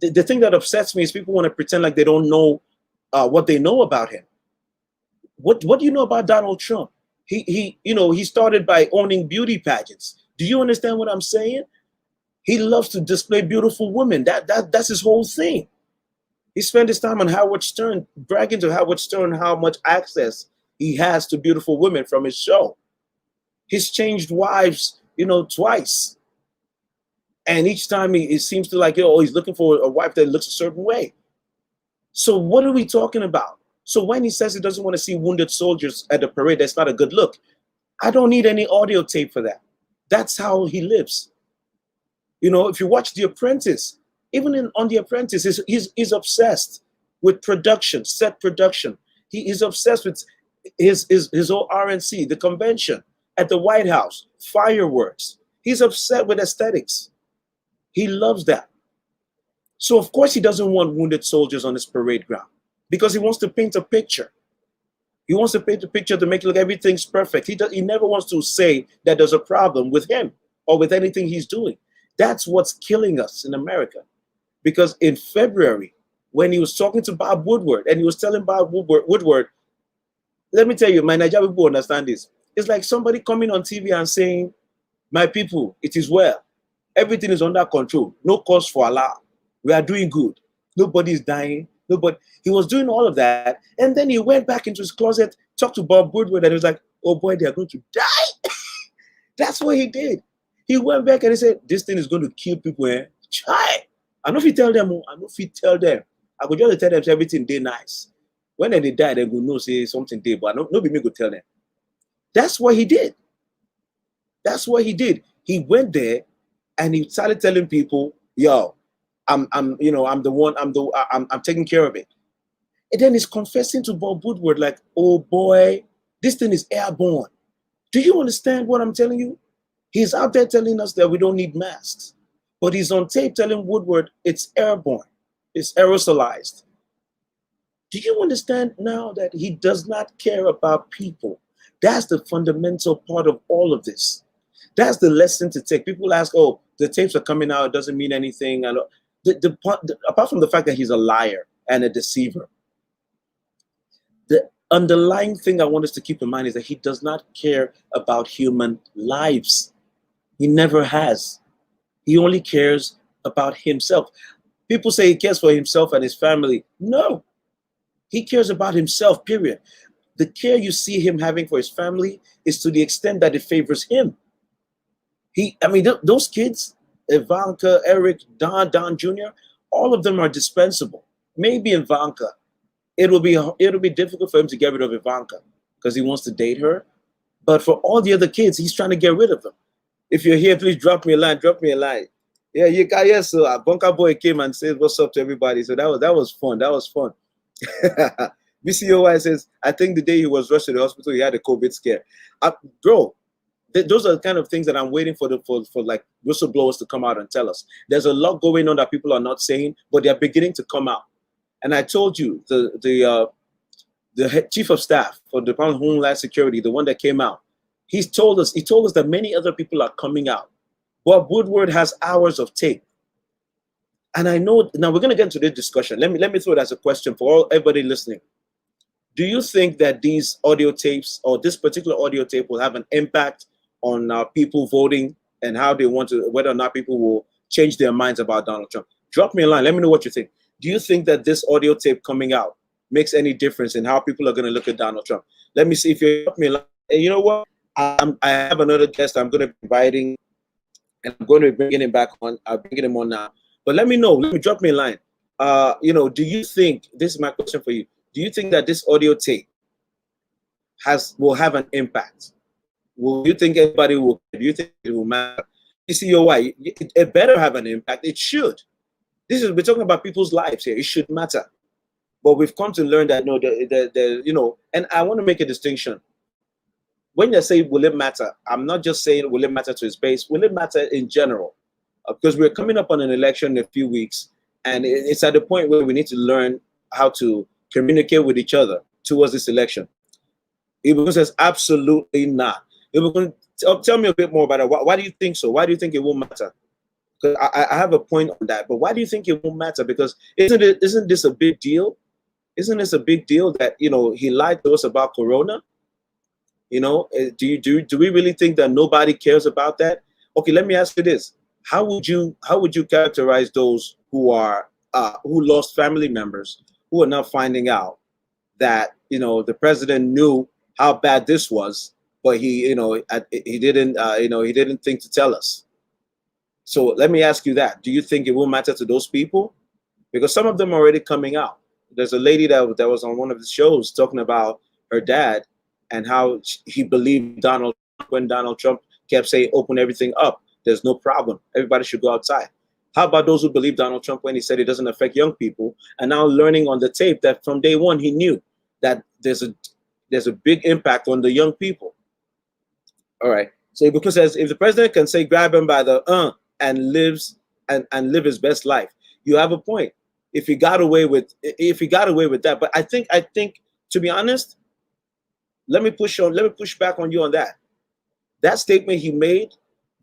the thing that upsets me is people want to pretend like they don't know what they know about him. What do you know about Donald Trump? He started by owning beauty pageants. Do you understand what I'm saying? He loves to display beautiful women. That's his whole thing. He spent his time on Howard Stern, bragging to Howard Stern how much access he has to beautiful women from his show. He's changed wives, twice. And each time it seems to like, he's looking for a wife that looks a certain way. So what are we talking about? So when he says he doesn't want to see wounded soldiers at the parade, that's not a good look. I don't need any audio tape for that. That's how he lives. If you watch The Apprentice, even on The Apprentice, he's obsessed with production, set production. He is obsessed with his whole RNC, the convention at the White House, fireworks. He's upset with aesthetics. He loves that. So of course he doesn't want wounded soldiers on his parade ground, because he wants to paint a picture. He wants to paint a picture to make it look everything's perfect. He never wants to say that there's a problem with him or with anything he's doing. That's what's killing us in America. Because in February, when he was talking to Bob Woodward, and he was telling Bob Woodward, let me tell you, my Nigerian people understand this. It's like somebody coming on TV and saying, my people, it is well. Everything is under control. No cause for alarm. We are doing good. Nobody is dying. He was doing all of that. And then he went back into his closet, talked to Bob Woodward, and he was like, oh boy, they are going to die. That's what he did. He went back and he said, this thing is going to kill people. Try. I know if you tell them, I could just tell them everything they nice. When they die, they go no say something they, but nobody me go tell them. That's what he did. That's what he did. He went there and he started telling people, yo, I'm the one, I'm taking care of it. And then he's confessing to Bob Woodward like, oh boy, this thing is airborne. Do you understand what I'm telling you? He's out there telling us that we don't need masks, but he's on tape telling Woodward it's airborne, it's aerosolized. Do you understand now that he does not care about people? That's the fundamental part of all of this. That's the lesson to take. People ask, oh, the tapes are coming out, it doesn't mean anything. Apart from the fact that he's a liar and a deceiver, the underlying thing I want us to keep in mind is that he does not care about human lives. He never has. He only cares about himself. People say he cares for himself and his family. No, he cares about himself, period. The care you see him having for his family is to the extent that it favors him. Those kids, Ivanka, Eric, Don Jr., all of them are dispensable. Maybe Ivanka, it'll be difficult for him to get rid of Ivanka because he wants to date her. But for all the other kids, he's trying to get rid of them. If you're here, please drop me a line. Drop me a line. Yeah, you got, yes. So Bunker Boy came and said what's up to everybody. So that was fun. That was fun. BCOI says, I think the day he was rushed to the hospital, he had a COVID scare. Bro, those are the kind of things that I'm waiting for for like whistleblowers to come out and tell us. There's a lot going on that people are not saying, but they're beginning to come out. And I told you, the head chief of staff for the Department of Homeland Security, the one that came out, he told us that many other people are coming out. Bob Woodward has hours of tape. And I know now we're going to get into this discussion. Let me throw it as a question for everybody listening. Do you think that these audio tapes or this particular audio tape will have an impact on people voting and how they want to, whether or not people will change their minds about Donald Trump? Drop me a line. Let me know what you think. Do you think that this audio tape coming out makes any difference in how people are going to look at Donald Trump? Let me see if you drop me a line. And you know what? I have another guest I'm going to be inviting, and I'm going to be bringing him back on. I'm bringing him on now. But let me know. Let me drop me a line. Do you think, this is my question for you, do you think that this audio tape will have an impact? Will you think everybody will? Do you think it will matter? You see, why it better have an impact. It should. We're talking about people's lives here. It should matter. But we've come to learn that and I want to make a distinction. When you say will it matter, I'm not just saying will it matter to his base. Will it matter in general? Because we're coming up on an election in a few weeks, and it's at the point where we need to learn how to communicate with each other towards this election. Ibukun says absolutely not. Ibukun, tell me a bit more about it. Why do you think so? Why do you think it won't matter? Because I have a point on that, but why do you think it won't matter? Because isn't this a big deal? Isn't this a big deal that he lied to us about Corona? Do we really think that nobody cares about that? Okay, let me ask you this: How would you characterize those who lost family members, who are now finding out that the president knew how bad this was, but he didn't think to tell us? So let me ask you that: Do you think it will matter to those people? Because some of them are already coming out. There's a lady that was on one of the shows talking about her dad and how he believed Donald Trump when Donald Trump kept saying, open everything up. There's no problem. Everybody should go outside. How about those who believe Donald Trump when he said it doesn't affect young people, and now learning on the tape that from day one he knew that there's a big impact on the young people? All right. So Ibuku says, if the president can say grab him by the and live his best life, you have a point. If he got away with that, but I think to be honest, let me push back on you on that. That statement he made,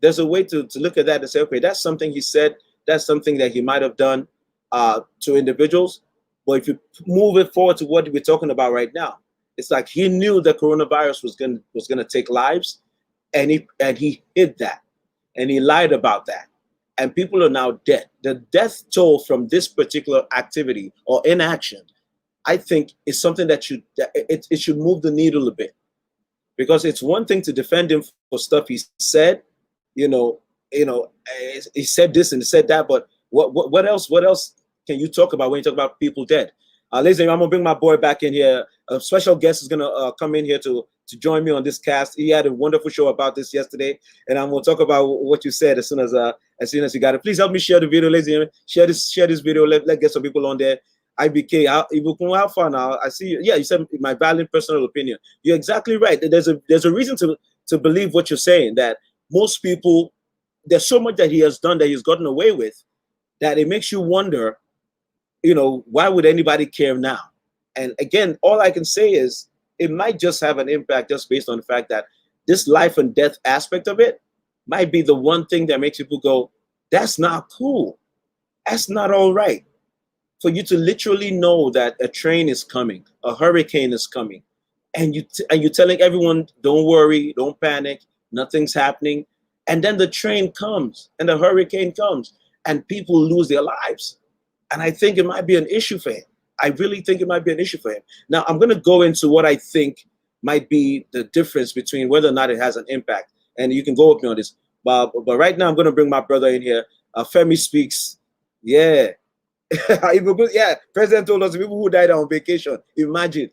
there's a way to look at that and say, okay, that's something he said, that's something that he might have done to individuals. But if you move it forward to what we're talking about right now, it's like he knew that coronavirus was gonna take lives, and he hid that, and he lied about that, and people are now dead. The death toll from this particular activity or inaction, I think, is something that should move the needle a bit, because it's one thing to defend him for stuff he said, he said this and said that, but what else can you talk about when you talk about people dead? Ladies and gentlemen, I'm gonna bring my boy back in here. A special guest is gonna come in here to join me on this cast. He had a wonderful show about this yesterday, and I'm gonna talk about what you said as soon as you got it. Please help me share the video, ladies and gentlemen. Share this video. Let get some people on there. IBK, how far now? I see you. Yeah, you said my valid personal opinion. You're exactly right. There's a reason to believe what you're saying, that most people, there's so much that he has done that he's gotten away with, that it makes you wonder, why would anybody care now? And again, all I can say is it might just have an impact just based on the fact that this life and death aspect of it might be the one thing that makes people go, that's not cool. That's not all right. For you to literally know that a train is coming, a hurricane is coming, and you're telling everyone, don't worry, don't panic, nothing's happening. And then the train comes and the hurricane comes and people lose their lives. And I think it might be an issue for him. I really think it might be an issue for him. Now, I'm going to go into what I think might be the difference between whether or not it has an impact. And you can go with me on this. But right now, I'm going to bring my brother in here. Femi Speaks. Yeah. Yeah. President told us people who died on vacation. Imagine.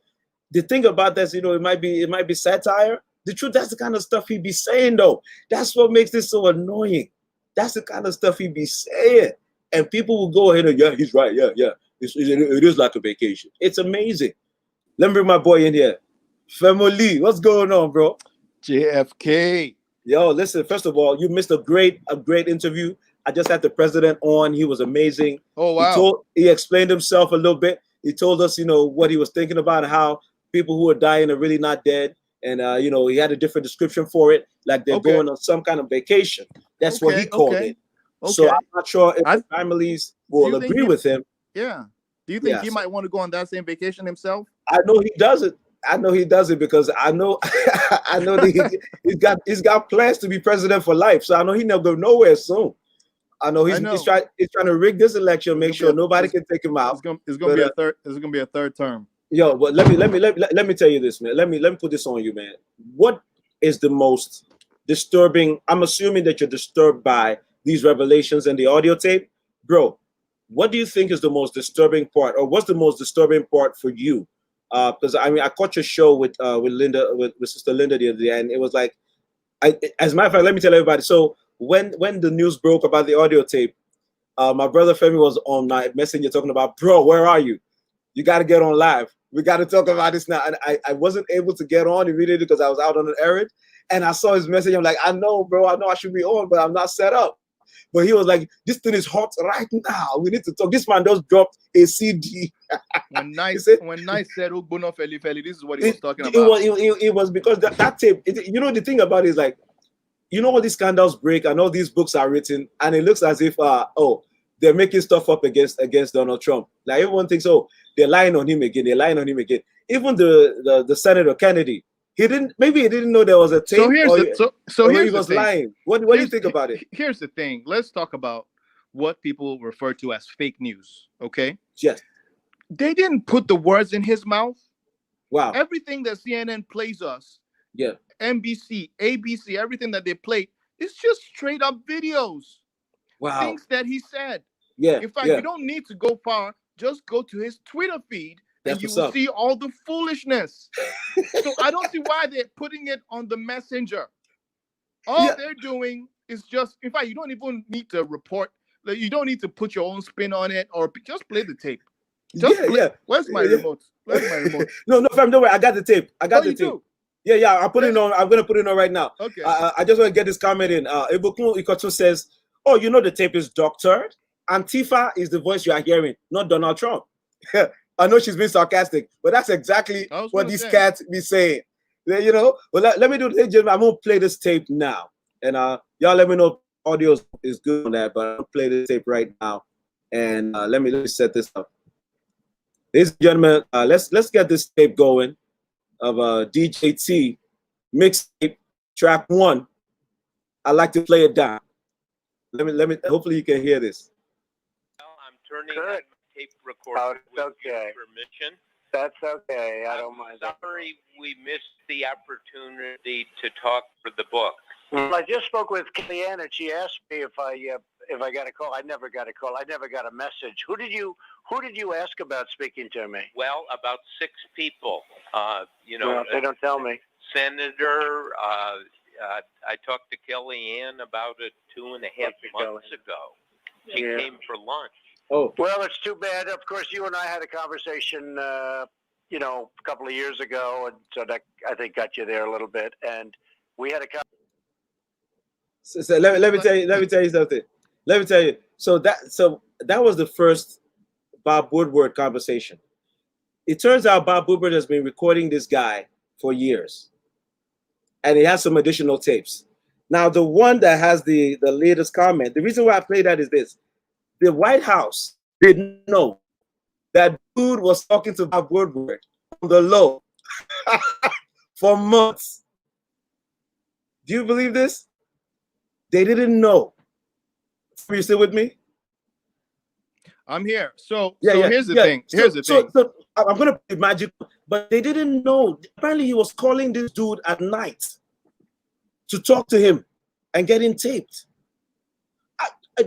The thing about this, it might be satire. The truth, that's the kind of stuff he'd be saying, though. That's what makes this so annoying. That's the kind of stuff he be saying. And people will go ahead and, yeah, he's right. Yeah, yeah. It is like a vacation. It's amazing. Let me bring my boy in here. Family, what's going on, bro? JFK. Yo, listen, first of all, you missed a great interview. I just had the president on. He was amazing. Oh, wow. He explained himself a little bit. He told us, what he was thinking about, how people who are dying are really not dead. And, he had a different description for it, like they're going on some kind of vacation. That's what he called it. So I'm not sure if families will agree with him. Yeah. Do you think he might want to go on that same vacation himself? I know he does it. I know he does it because I know I know that he's got plans to be president for life. So I know he never go nowhere soon. I know he's trying to rig this election, make sure nobody can take him out. It's gonna be a third term. Yo, but let me tell you this, man. Let me put this on you, man. What is the most disturbing? I'm assuming that you're disturbed by these revelations and the audio tape, bro. What do you think is the most disturbing part, or what's the most disturbing part for you? Because I caught your show with Linda, with Sister Linda the other day, and it was like, as a matter of fact, let me tell everybody. So when the news broke about the audio tape, my brother Femi was on my messenger talking about, bro, where are you? You got to get on live. We got to talk about this now. And I wasn't able to get on immediately because I was out on an errand, and I saw his message. I'm like, I know, bro, I know I should be on, but I'm not set up. But he was like, this thing is hot right now. We need to talk. This man just dropped a CD. When Nice said, Ugbono Feli, this is what he was talking about. It was because that tape, the thing about it is like, all these scandals break and all these books are written, and it looks as if, they're making stuff up against Donald Trump. Like everyone thinks, they're lying on him again. They're lying on him again. Even the Senator Kennedy, he didn't know there was a tape. So here's he was lying. What do you think about it? Here's the thing. Let's talk about what people refer to as fake news. Okay. Yes. They didn't put the words in his mouth. Wow. Everything that CNN plays us. Yeah. NBC, ABC, everything that they play, it's just straight up videos. Wow. Things that he said. Yeah. In fact, you don't need to go far. Just go to his Twitter feed and you will see all the foolishness. So I don't see why they're putting it on the messenger. All they're doing is just, in fact, you don't even need to report. Like, you don't need to put your own spin on it, or just play the tape. Where's my remote? Where's my remote? No, fam, don't worry. I got the tape. I got the tape. Do? Yeah. I'm putting it on. I'm gonna put it on right now. Okay. I just want to get this comment in. Ibukun Ikotu says, "Oh, the tape is doctored. Antifa is the voice you are hearing, not Donald Trump." I know she's being sarcastic, but that's exactly what these cats be saying. Well, let me do this, gentlemen. I'm gonna play this tape now, and y'all let me know if audio is good on that. But I'm gonna play this tape right now, and let me set this up. Ladies and gentlemen, let's get this tape going of DJT mixtape track 1. I like to play it down. Let me. Hopefully, you can hear this. Well, I'm turning on tape recorder with your permission. That's okay. I don't mind. Sorry we missed the opportunity to talk for the book. Well, I just spoke with Kellyanne, and she asked me if I got a call. I never got a call. I never got a message. Who did you ask about speaking to me? Well, about 6 people. Well, they don't tell me. Senator, I talked to Kellyanne about it 2.5 months ago. She came for lunch. Oh, well, it's too bad. Of course, you and I had a conversation, a couple of years ago, and so that I think got you there a little bit. And we had a conversation. So let me tell you something. Let me tell you. So that was the first Bob Woodward conversation. It turns out Bob Woodward has been recording this guy for years, and he has some additional tapes. Now, the one that has the latest comment, the reason why I play that is this. The White House didn't know that dude was talking to Bob Woodward on the low for months. Do you believe this? They didn't know. Are you still with me? I'm here. So here's the thing. Here's the thing. So I'm going to be magical, but they didn't know. Apparently, he was calling this dude at night to talk to him and get him taped.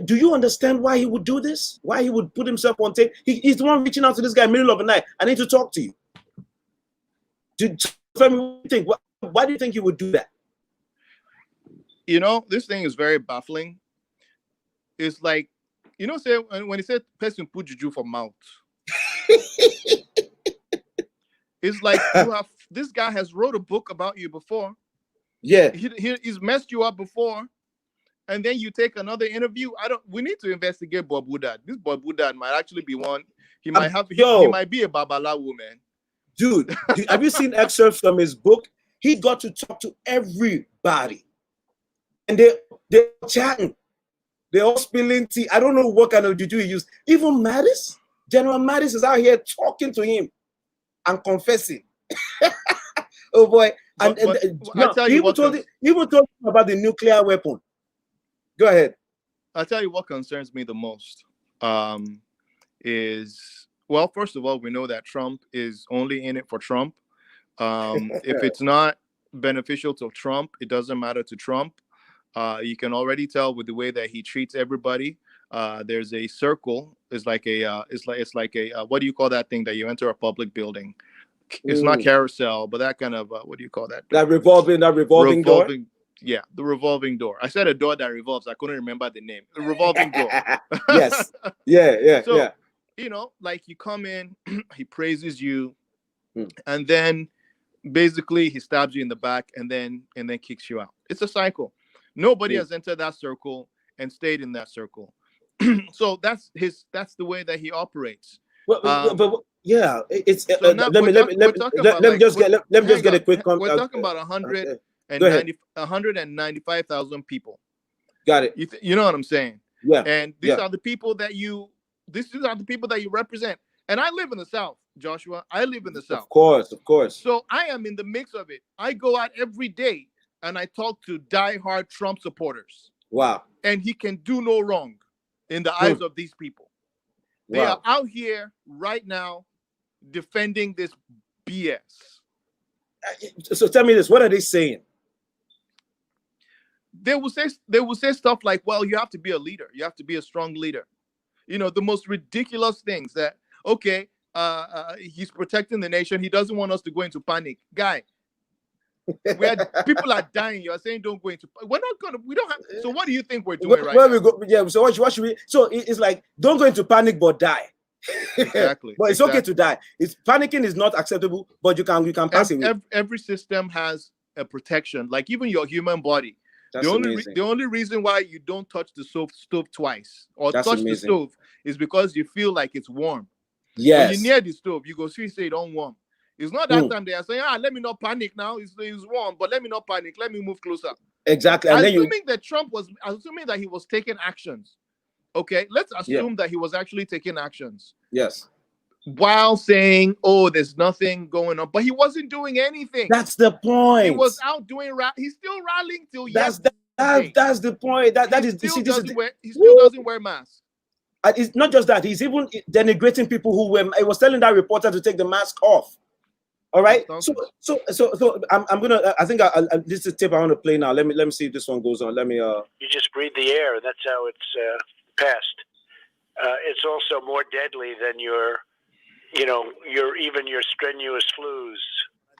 Do you understand why he would do this? Why he would put himself on tape? He's the one reaching out to this guy in the middle of the night. I need to talk to you. Why do you think he would do that? This thing is very baffling. It's like, you know, say when he said person put juju for mouth. It's like this guy has wrote a book about you before. Yeah. He's messed you up before. And then you take another interview. We need to investigate Bob Woodard. This Bob Woodard might actually be one. He might he might be a Babalawo, man. Dude, have you seen excerpts from his book? He got to talk to everybody. And they're chatting. They're all spilling tea. I don't know what kind of juju he used. Even Mattis, General Mattis is out here talking to him and confessing. Oh boy. He even told him about the nuclear weapon. Go ahead. I'll tell you what concerns me the most is, well, first of all, we know that Trump is only in it for Trump. If it's not beneficial to Trump, it doesn't matter to Trump. You can already tell with the way that he treats everybody. There's a circle. It's like a what do you call that thing that you enter a public building? It's not carousel, but that kind of what do you call that? That revolving door. Yeah, the revolving door. I said a door that revolves. I couldn't remember the name. The revolving door. Yes. Yeah. So, you know, like you come in, he praises you, and then basically he stabs you in the back and then kicks you out. It's a cycle. Nobody has entered that circle and stayed in that circle. So that's the way that he operates. But yeah, it's let me just get a quick comment. We're talking about 195,000 people. Got it. You know what I'm saying? Yeah. And these are the people that you represent. And I live in the South, Joshua. I live in the South. Of course. So I am in the mix of it. I go out every day and I talk to diehard Trump supporters. Wow. And he can do no wrong in the eyes of these people. They are out here right now defending this BS. So tell me this, what are they saying? They will say stuff like, well, you have to be a leader. You have to be a strong leader. You know, the most ridiculous things that, okay, he's protecting the nation. He doesn't want us to go into panic. Guy, people are dying. You're saying don't go into, we don't have, so what do you think we're doing right now? We go, yeah, so what should we, so it's like, don't go into panic, but die. Exactly. But it's okay to die. Panicking is not acceptable, but you can pass it. Every system has a protection, like even your human body. That's the only reason why you don't touch the stove twice or touch the stove is because you feel like it's warm. Yes. When you're near the stove, you go see say it don't warm. It's not that time they are saying, let me not panic now. It's warm, but let me not panic. Let me move closer. Exactly. And assuming that Trump was assuming that he was taking actions. Okay, let's assume that he was actually taking actions. Yes. While saying, oh, there's nothing going on. But he wasn't doing anything. That's the point. He was out doing he's still rallying till that's the point. He still doesn't wear masks. And it's not just that, he's even denigrating people who wear. I was telling that reporter to take the mask off. All right. So I'm gonna. I think this is a tape I want to play now. Let me see if this one goes on. Let me. You just breathe the air, and that's how it's passed. It's also more deadly than your strenuous flus.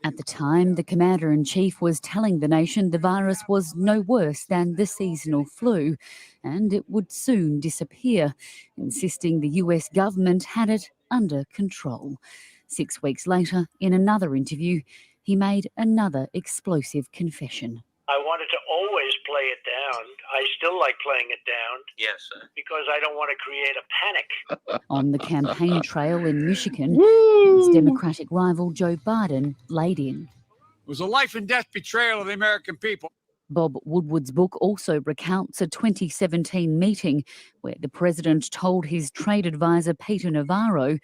At the time, the commander-in-chief was telling the nation the virus was no worse than the seasonal flu, and it would soon disappear, insisting the US government had it under control. 6 weeks later, in another interview, he made another explosive confession. I wanted to always play it down. I still like playing it down. Yes, sir. Because I don't want to create a panic. On the campaign trail in Michigan, his Democratic rival Joe Biden laid in. It was a life and death betrayal of the American people. Bob Woodward's book also recounts a 2017 meeting where the president told his trade advisor Peter Navarro,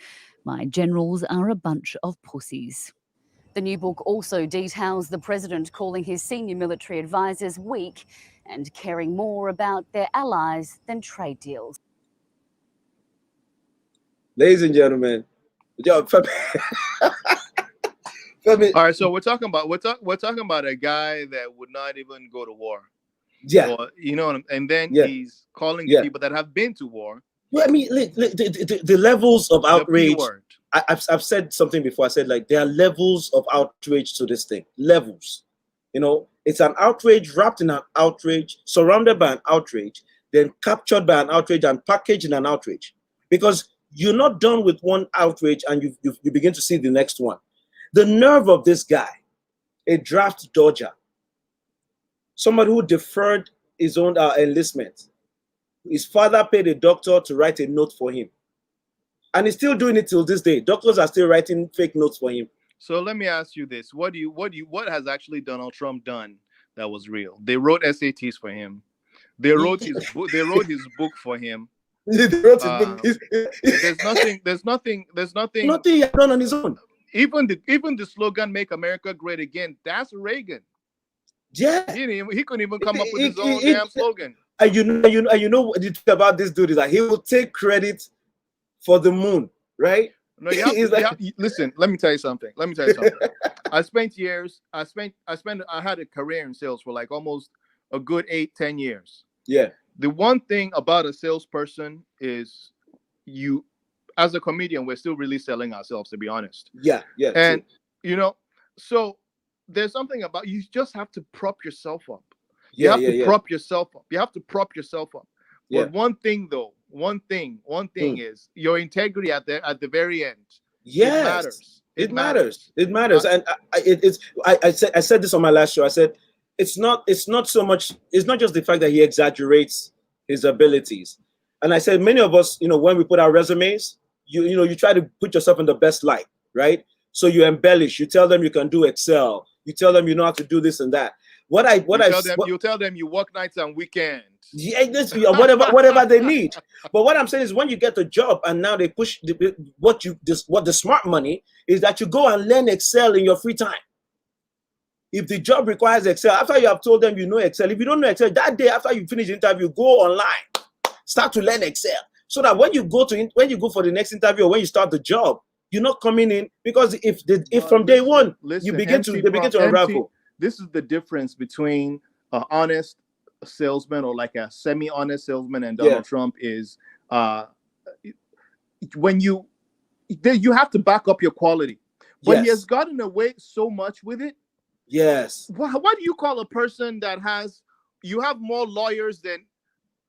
"My generals are a bunch of pussies." The new book also details the president calling his senior military advisors weak and caring more about their allies than trade deals. Ladies and gentlemen, all right, so we're talking about a guy that would not even go to war. Yeah, or, you know, and then he's calling people that have been to war. Well, I mean, the levels of outrage. I've said something before. I said, like, there are levels of outrage to this thing. Levels. You know, it's an outrage wrapped in an outrage, surrounded by an outrage. then captured by an outrage and packaged in an outrage. Because you're not done with one outrage and you begin to see the next one. The nerve of this guy, a draft dodger, somebody who deferred his own enlistment. His father paid a doctor to write a note for him. And he's still doing it till this day. Doctors are still writing fake notes for him. So let me ask you this: what has actually Donald Trump done that was real? They wrote SATs for him. They wrote his book. They wrote his book for him. They wrote his book. There's nothing. Nothing he has done on his own. Even the slogan "Make America Great Again," that's Reagan. Yeah, he couldn't even come up with his own damn slogan. And you know what the thing about this dude is that he will take credit for the moon, right? No, listen. Let me tell you something. I had a career in sales for like almost a good 8-10 years. Yeah. The one thing about a salesperson is you, as a comedian, we're still really selling ourselves, to be honest. Yeah. And so there's something about you just have to prop yourself up. You have to prop yourself up. You have to prop yourself up. Yeah. But one thing is your integrity at the very end. Yes. It matters. It matters. And I said this on my last show. I said it's not just the fact that he exaggerates his abilities. And I said many of us, when we put our resumes, you try to put yourself in the best light, right? So you embellish. You tell them you can do Excel. You tell them you know how to do this and that. You tell them you work nights and weekends. Yeah, whatever they need. But what I'm saying is, when you get the job and now they push what the smart money is that you go and learn Excel in your free time. If the job requires Excel, after you have told them you know Excel, if you don't know Excel, that day after you finish the interview, go online, start to learn Excel, so that when you go for the next interview or when you start the job, you're not coming in because if from day one they begin to unravel. This is the difference between an honest salesman or like a semi-honest salesman and Donald Trump is when you have to back up your quality. But he has gotten away so much with it. Yes. What do you call a person that you have more lawyers than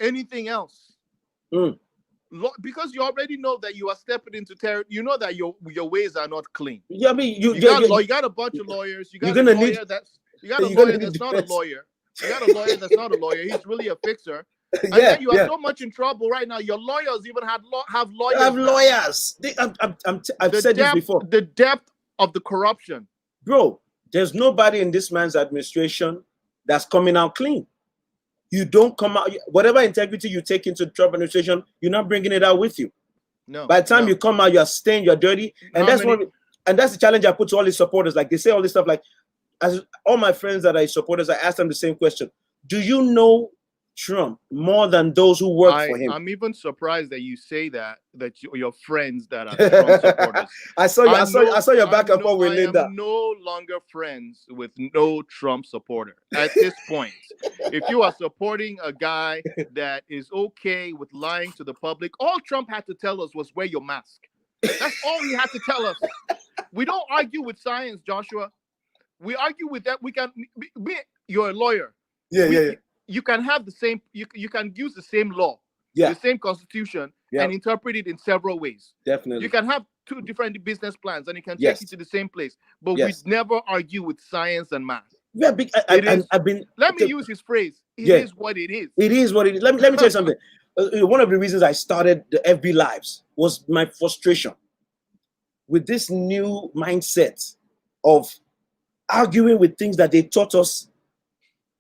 anything else? Because you already know that you are stepping into territory. You know that your ways are not clean. Yeah, I mean, you got a bunch of lawyers. You got a lawyer that's not a lawyer. You got a lawyer that's not a lawyer. He's really a fixer. And then you are so much in trouble right now. Your lawyers even have lawyers. Have lawyers. I've said this before. The depth of the corruption, bro. There's nobody in this man's administration that's coming out clean. You don't come out, whatever integrity you take into the Trump administration, you're not bringing it out with you. No. By the time you come out, you're stained, you're dirty, and that's the challenge I put to all his supporters. Like, they say all this stuff. Like, as all my friends that are supporters, I ask them the same question: do you know Trump more than those who work for him? I'm even surprised that you say that your friends that are Trump supporters. I saw your back and forth with Linda. I'm no longer friends with no Trump supporter at this point. If you are supporting a guy that is okay with lying to the public, all Trump had to tell us was wear your mask. That's all he had to tell us. We don't argue with science, Joshua. We argue with that. You're a lawyer. Yeah. You can have the same. You can use the same law, the same constitution, and interpret it in several ways. Definitely. You can have two different business plans, and it can take you to the same place. But we never argue with science and math. Yeah, let me use his phrase. It is what it is. It is what it is. Let me tell you something. One of the reasons I started the FB Lives was my frustration with this new mindset of arguing with things that they taught us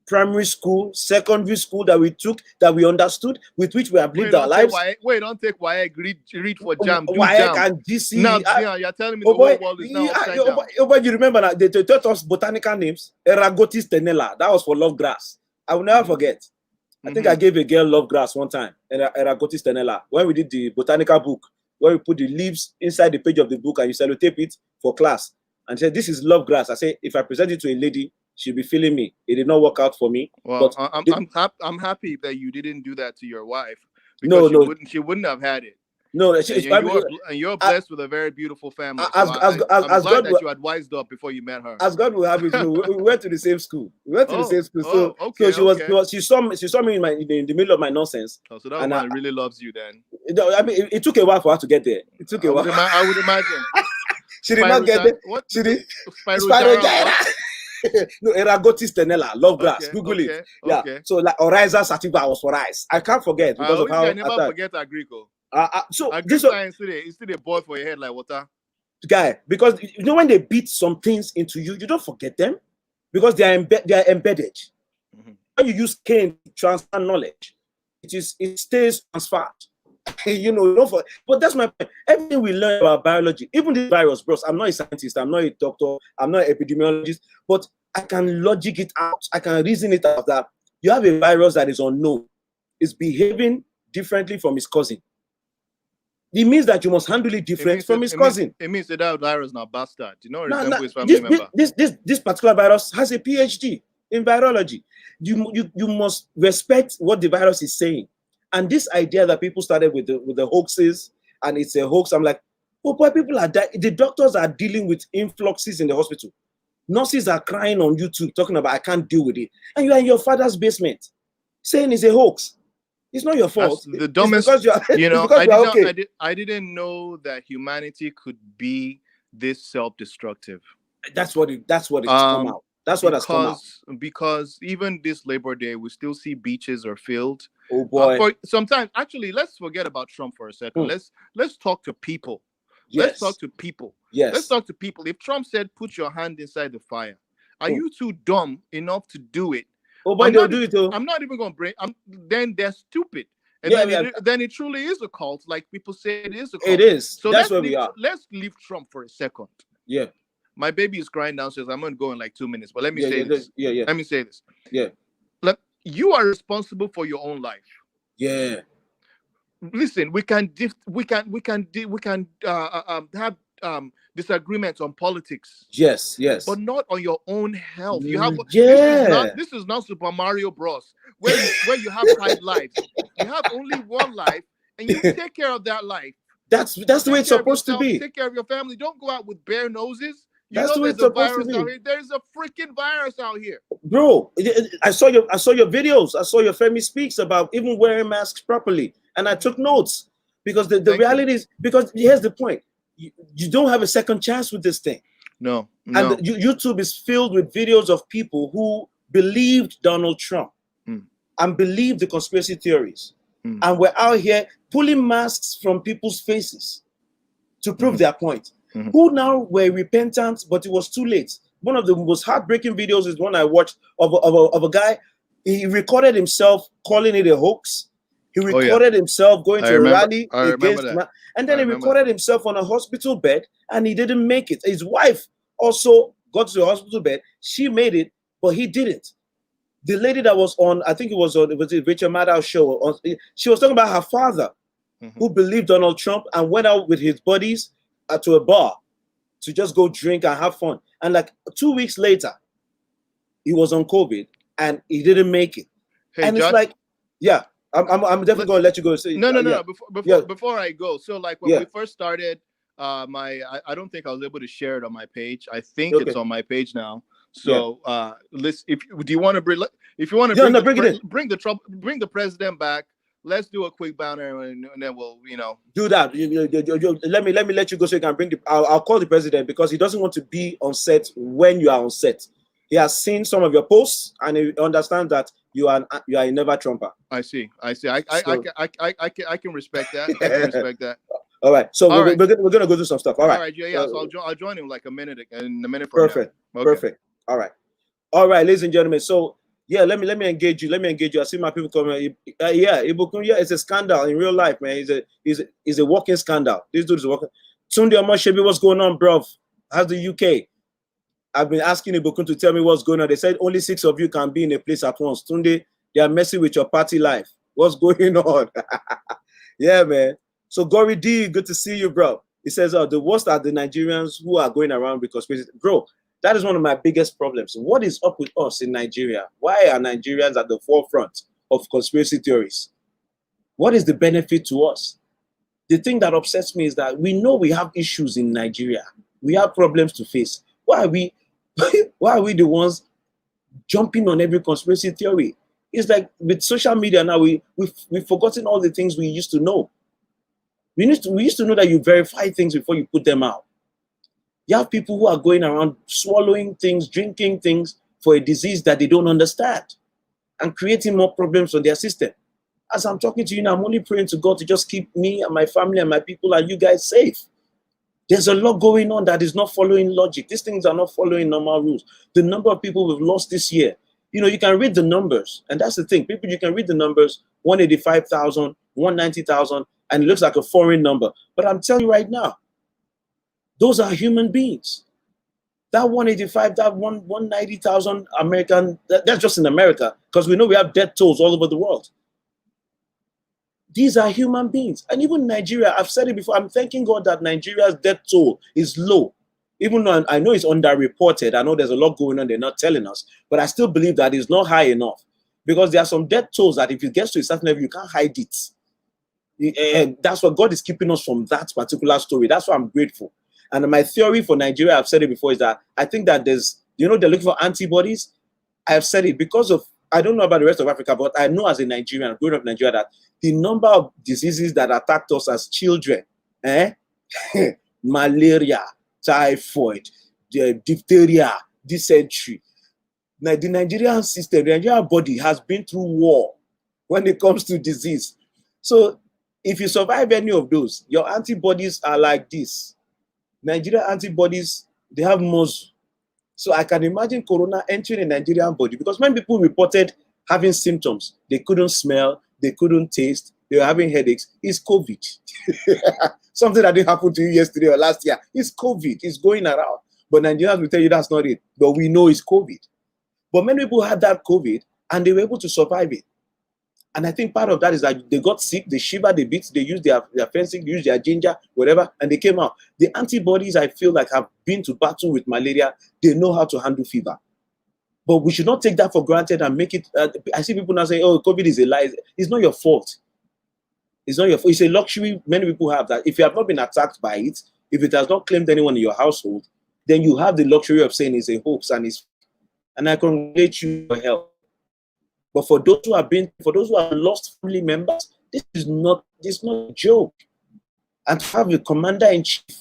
primary school, secondary school, that we took, that we understood, with which we have lived our lives. Don't take WAEC, read for JAM. WAEC and GC. Now, you're telling me the whole world is now upside down. But you remember that they taught us botanical names. Eragotis tenella. That was for love grass. I will never forget. I think I gave a girl love grass one time. Eragotis tenella. When we did the botanical book, where we put the leaves inside the page of the book and you sellotape it for class. And said, this is love grass. I say, if I present it to a lady, she'll be feeling me. It did not work out for me. Well, but I'm happy that you didn't do that to your wife. Because she wouldn't have had it. No, And you're blessed with a very beautiful family. I'm glad that you had wised up before you met her. As God will have it, we went to the same school. So okay, she saw me in the middle of my nonsense. Oh, so that woman really loves you then. I mean, it took a while for her to get there. It took a while. I would imagine. She did not get there. What? She did. Spiral. No, Eragotis tenella, love grass. Google it. Yeah. So like Oriza Sativa was for eyes. I can't forget because of how I never forget Agrico. So this is still a boy for your head like water. Guy, because you know when they beat some things into you, you don't forget them because they are embedded. When you use cane to transfer knowledge, it stays transferred. You know, but that's my point. Everything we learn about biology, even the virus, bros. I'm not a scientist, I'm not a doctor, I'm not an epidemiologist, but I can logic it out. I can reason it out that you have a virus that is unknown, is behaving differently from its cousin. It means that you must handle it different from its cousin. It means that virus is not bastard. You know, resemble his family member. This particular virus has a PhD in virology. You must respect what the virus is saying. And this idea that people started with the hoaxes, and it's a hoax, I'm like, oh boy, people are dying. The doctors are dealing with influxes in the hospital. Nurses are crying on YouTube, talking about, I can't deal with it. And you are in your father's basement, saying it's a hoax. It's not your fault. That's the dumbest, I didn't know that humanity could be this self-destructive. That's what it's come out. That's what has come out. Because even this Labor Day, we still see beaches are filled. Oh boy. Sometimes, actually, let's forget about Trump for a second. Let's talk to people. Yes. Let's talk to people. Yes. Let's talk to people. If Trump said, put your hand inside the fire, are you too dumb enough to do it? Oh boy, they'll do it too. I'm not even going to bring. Then they're stupid. And then it truly is a cult, like people say it is a cult. It is. So that's where we are. Let's leave Trump for a second. Yeah. My baby is crying downstairs. I'm going to go in like 2 minutes, but let me say this. Let me say this. Yeah. You are responsible for your own life. Yeah. Listen, we can have disagreements on politics. Yes. But not on your own health. You have this is not Super Mario Bros. where you have 5 lives. You have only 1 life, and you take care of that life. That's the way it's supposed to be. Take care of your family. Don't go out with bare noses. That's the way it's supposed to be. There's a freaking virus out here, bro. I saw your videos. I saw your Femi speaks about even wearing masks properly, and I took notes because the reality is, because here's the point: you don't have a second chance with this thing. No. And YouTube is filled with videos of people who believed Donald Trump and believed the conspiracy theories, and we're out here pulling masks from people's faces to prove their point. Who now were repentant, but it was too late. One of the most heartbreaking videos is one I watched of a guy. He recorded himself calling it a hoax. He recorded himself going to a rally against, and then he recorded himself on a hospital bed, and he didn't make it. His wife also got to the hospital bed. She made it, but he didn't. The lady that was on, I think it was the Rachel Maddow show. She was talking about her father, who believed Donald Trump and went out with his buddies to a bar to just go drink and have fun. And like 2 weeks later, he was on COVID and he didn't make it. Hey, and Josh, it's like, I'm definitely going to let you go. No. Before I go, so like when we first started, I don't think I was able to share it on my page. I think it's on my page now. So if you want to bring the president back. Let's do a quick banner and then we'll, do that. Let me let you go so you can bring I'll call the president because he doesn't want to be on set when you are on set. He has seen some of your posts and he understands that you are a never Trumper. I see. I can respect that. All right. So we're gonna go do some stuff. All right. So I'll join him like a minute from Perfect. Now. Perfect. All right, ladies and gentlemen. So let me engage you. I see my people coming. It's a scandal in real life, man. He's a walking scandal. This dude is walking. Tunde Omoshebi, what's going on, bro? How's the UK? I've been asking Ibukun to tell me what's going on. They said only 6 of you can be in a place at once. Tunde, they are messing with your party life. What's going on? Yeah, man. So Gory D, good to see you, bro. He says, the worst are the Nigerians who are going around because, bro, that is one of my biggest problems. What is up with us in Nigeria? Why are Nigerians at the forefront of conspiracy theories? What is the benefit to us? the thing that upsets me is that we know we have issues in Nigeria. We have problems to face. Why are we, why are we the ones jumping on every conspiracy theory? It's like with social media now, we've forgotten all the things we used to know. We used to know that you verify things before you put them out. You have people who are going around swallowing things, drinking things for a disease that they don't understand and creating more problems on their system. As I'm talking to you now, I'm only praying to God to just keep me and my family and my people and you guys safe. There's a lot going on that is not following logic. These things are not following normal rules. The number of people we've lost this year, you know, you can read the numbers, and that's the thing. People, you can read the numbers, 185,000, 190,000, and it looks like a foreign number. But I'm telling you right now, those are human beings. That 185, that 190,000 American, that's just in America, because we know we have death tolls all over the world. These are human beings. And even Nigeria, I've said it before, I'm thanking God that Nigeria's death toll is low. Even though I know it's underreported, I know there's a lot going on, they're not telling us, but I still believe that it's not high enough. Because there are some death tolls that if it gets to a certain level, you can't hide it. And that's what God is keeping us from, that particular story. That's why I'm grateful. And my theory for Nigeria, I've said it before, is that I think that there's, you know, they're looking for antibodies. I've said it because of, I don't know about the rest of Africa, but I know as a Nigerian, growing up in Nigeria, that the number of diseases that attacked us as children, malaria, typhoid, diphtheria, dysentery. Now, the Nigerian system, the Nigerian body has been through war when it comes to disease. So if you survive any of those, your antibodies are like this. Nigerian antibodies, they have muscle. So I can imagine corona entering a Nigerian body, because when people reported having symptoms, they couldn't smell, they couldn't taste, they were having headaches, it's COVID. Something that didn't happen to you yesterday or last year, it's COVID, it's going around. But Nigerians will tell you that's not it, but we know it's COVID. But many people had that COVID and they were able to survive it. And I think part of that is that they got sick, they shivered, they beat, they used their fencing, they used their ginger, whatever, and they came out. The antibodies, I feel like, have been to battle with malaria. They know how to handle fever. But we should not take that for granted and make it, I see people now saying, oh, COVID is a lie. It's not your fault. It's not your fault. It's a luxury many people have, that if you have not been attacked by it, if it has not claimed anyone in your household, then you have the luxury of saying it's a hoax and I congratulate you for health. But for those who have lost family members, this is not a joke. And to have a commander-in-chief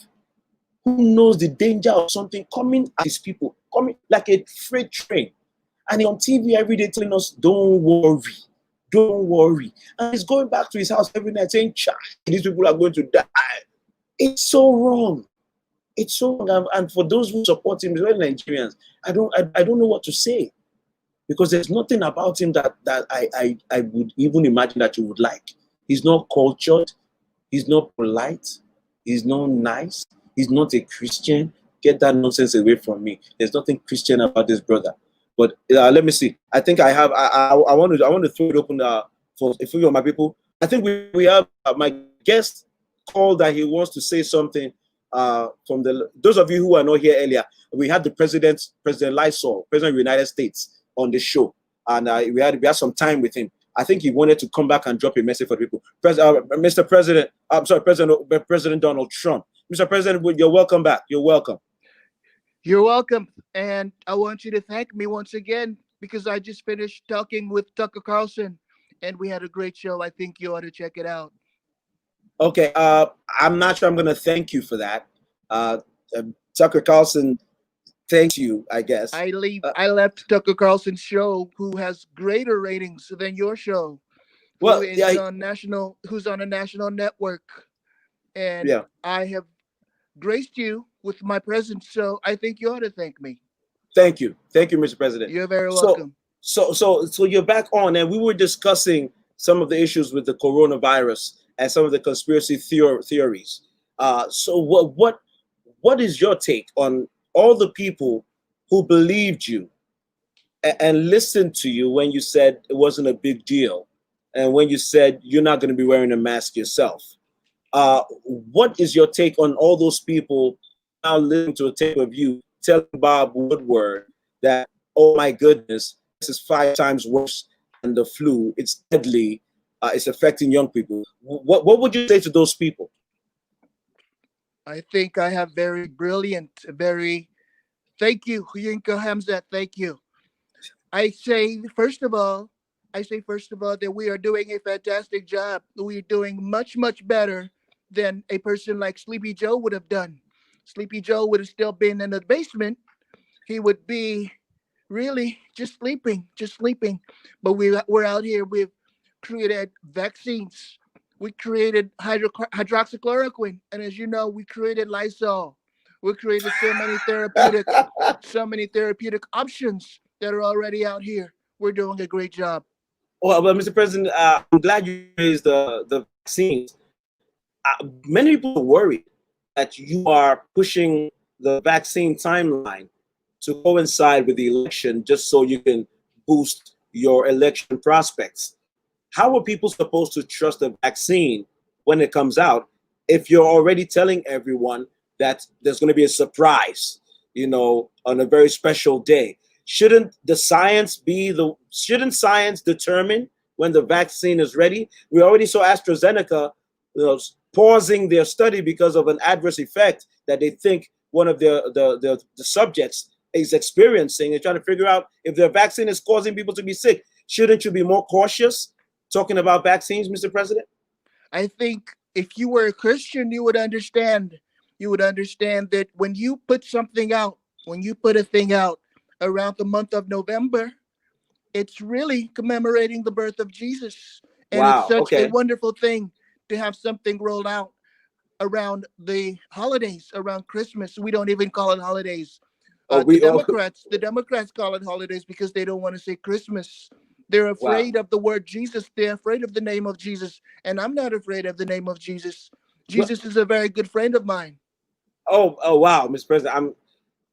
who knows the danger of something coming at his people, coming like a freight train, and he's on TV every day telling us, don't worry. And he's going back to his house every night saying, these people are going to die. It's so wrong. It's so wrong. And for those who support him, especially Nigerians, I don't know what to say. Because there's nothing about him that I would even imagine that you would like. He's not cultured. He's not polite. He's not nice. He's not a Christian. Get that nonsense away from me. There's nothing Christian about this brother. But let me see. I think I have. I want to throw it open for a few of my people. I think we have my guest called that he wants to say something. From those of you who are not here earlier, we had the President LYSOL, President of the United States, on the show, and we had some time with him. I think he wanted to come back and drop a message for people. Mr. President, I'm sorry, President Donald Trump. Mr. President, you're welcome back. You're welcome. You're welcome. And I want you to thank me once again, because I just finished talking with Tucker Carlson and we had a great show. I think you ought to check it out. Okay. I'm not sure I'm going to thank you for that. Tucker Carlson thanks you, I guess. I left Tucker Carlson's show, who has greater ratings than your show. Well, who's on a national network. And yeah, I have graced you with my presence, so I think you ought to thank me. Thank you, Mr. President. You're very welcome. So you're back on, and we were discussing some of the issues with the coronavirus and some of the conspiracy theories. So what is your take on all the people who believed you and listened to you when you said it wasn't a big deal, and when you said you're not going to be wearing a mask yourself? What is your take on all those people now listening to a tape of you telling Bob Woodward that, oh my goodness, this is 5 times worse than the flu, it's deadly, it's affecting young people? What would you say to those people? I think I have very brilliant, very. Thank you, Yinka Hamzat. Thank you. I say first of all, that we are doing a fantastic job. We're doing much, much better than a person like Sleepy Joe would have done. Sleepy Joe would have still been in the basement. He would be really just sleeping, just sleeping. But we're out here. We've created vaccines. We created hydroxychloroquine, and as you know, we created Lysol. We created so many therapeutic options that are already out here. We're doing a great job. Well, Mr. President, I'm glad you raised the vaccines. Many people are worried that you are pushing the vaccine timeline to coincide with the election just so you can boost your election prospects. How are people supposed to trust the vaccine when it comes out if you're already telling everyone that there's going to be a surprise, on a very special day? Shouldn't science determine when the vaccine is ready? We already saw AstraZeneca pausing their study because of an adverse effect that they think one of the subjects is experiencing. They're trying to figure out if their vaccine is causing people to be sick. Shouldn't you be more cautious talking about vaccines, Mr. President? I think if you were a Christian, you would understand. You would understand that when you put something out, when you put a thing out around the month of November, it's really commemorating the birth of Jesus. And Wow, it's such okay. a wonderful thing to have something rolled out around the holidays, around Christmas. We don't even call it holidays. The Democrats call it holidays because they don't want to say Christmas. They're afraid of the word Jesus. They're afraid of the name of Jesus. And I'm not afraid of the name of Jesus. Jesus is a very good friend of mine. Oh wow, Mr. President,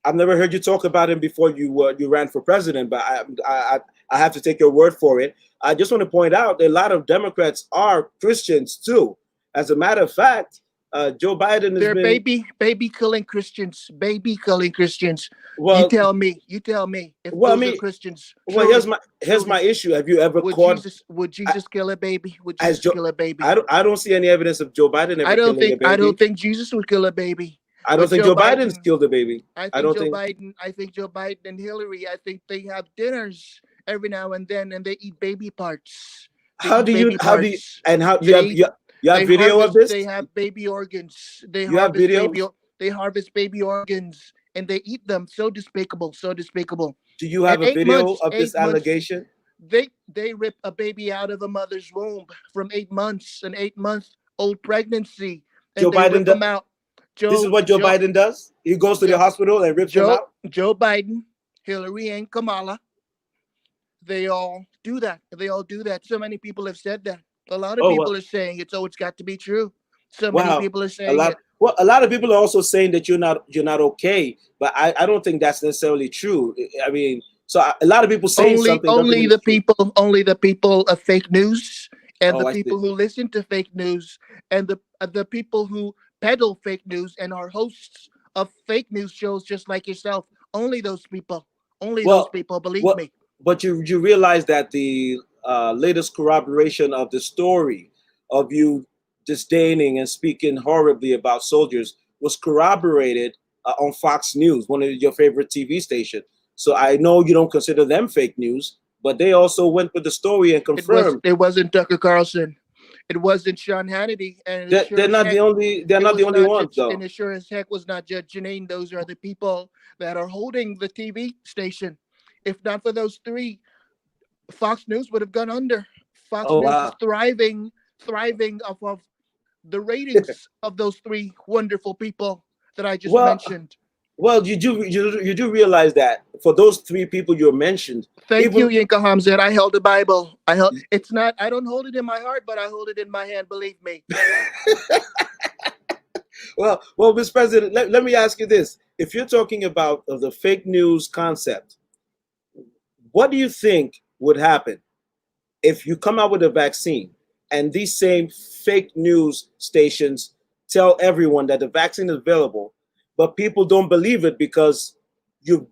I've never heard you talk about him before you ran for president, but I have to take your word for it. I just want to point out that a lot of Democrats are Christians too. As a matter of fact, Joe Biden has been baby killing Christians. Baby killing Christians. Well, you tell me if those are Christians. Well, here's my issue. Have you ever would Jesus kill a baby? Would Jesus kill a baby? I don't see any evidence of Joe Biden ever killing a baby. I don't think Jesus would kill a baby. I don't think Joe Biden's killed a baby. I think Joe Biden and Hillary, I think they have dinners every now and then, and they eat baby parts. How do you have video of this? They have baby organs. They harvest baby organs and they eat them. So despicable. So despicable. Do you have a video of this allegation? They rip a baby out of a mother's womb from 8 months, an 8-month-old pregnancy, and they rip them out. This is what Joe Biden does? He goes to the hospital and rips them out? Joe Biden, Hillary, and Kamala, they all do that. So many people have said that. A lot of people are saying it, so it's got to be true. So many people are saying it. Well, a lot of people are also saying that you're not okay, but I don't think that's necessarily true. I mean, so a lot of people saying something. Only the people of fake news, and the people who listen to fake news, and the people who peddle fake news and are hosts of fake news shows just like yourself. Only those people. Those people, believe me. But you realize that the latest corroboration of the story of you disdaining and speaking horribly about soldiers was corroborated on Fox News, one of your favorite TV stations. So I know you don't consider them fake news, but they also went with the story and confirmed. It wasn't Tucker Carlson. It wasn't Sean Hannity, and they're not the only ones, though. And it sure as heck was not Judge Janine. Those are the people that are holding the TV station. If not for those three, Fox News would have gone under. Fox News is thriving off of the ratings of those three wonderful people that I just mentioned. Well, you do realize that for those three people you mentioned. Thank you, Yinka Hamzat. I held the Bible. I don't hold it in my heart, but I hold it in my hand. Believe me. well, Mr. President, let me ask you this: if you're talking about the fake news concept, what do you think would happen if you come out with a vaccine and these same fake news stations tell everyone that the vaccine is available, but people don't believe it because you've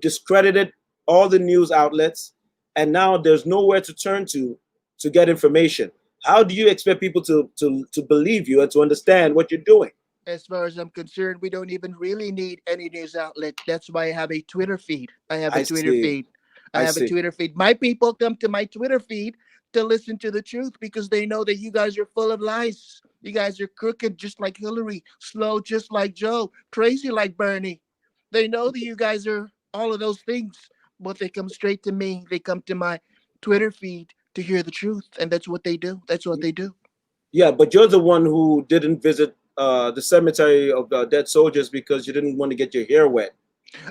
discredited all the news outlets, and now there's nowhere to turn to get information? How do you expect people to believe you and to understand what you're doing? As far as I'm concerned, we don't even really need any news outlet. That's why I have a Twitter feed. I have a I Twitter see. feed. I I have a see. Twitter feed. My people come to my Twitter feed to listen to the truth because they know that you guys are full of lies. You guys are crooked just like Hillary, slow just like Joe, crazy like Bernie. They know that you guys are all of those things, but they come straight to me. They come to my Twitter feed to hear the truth, and that's what they do. That's what they do. Yeah, but you're the one who didn't visit the cemetery of dead soldiers because you didn't want to get your hair wet.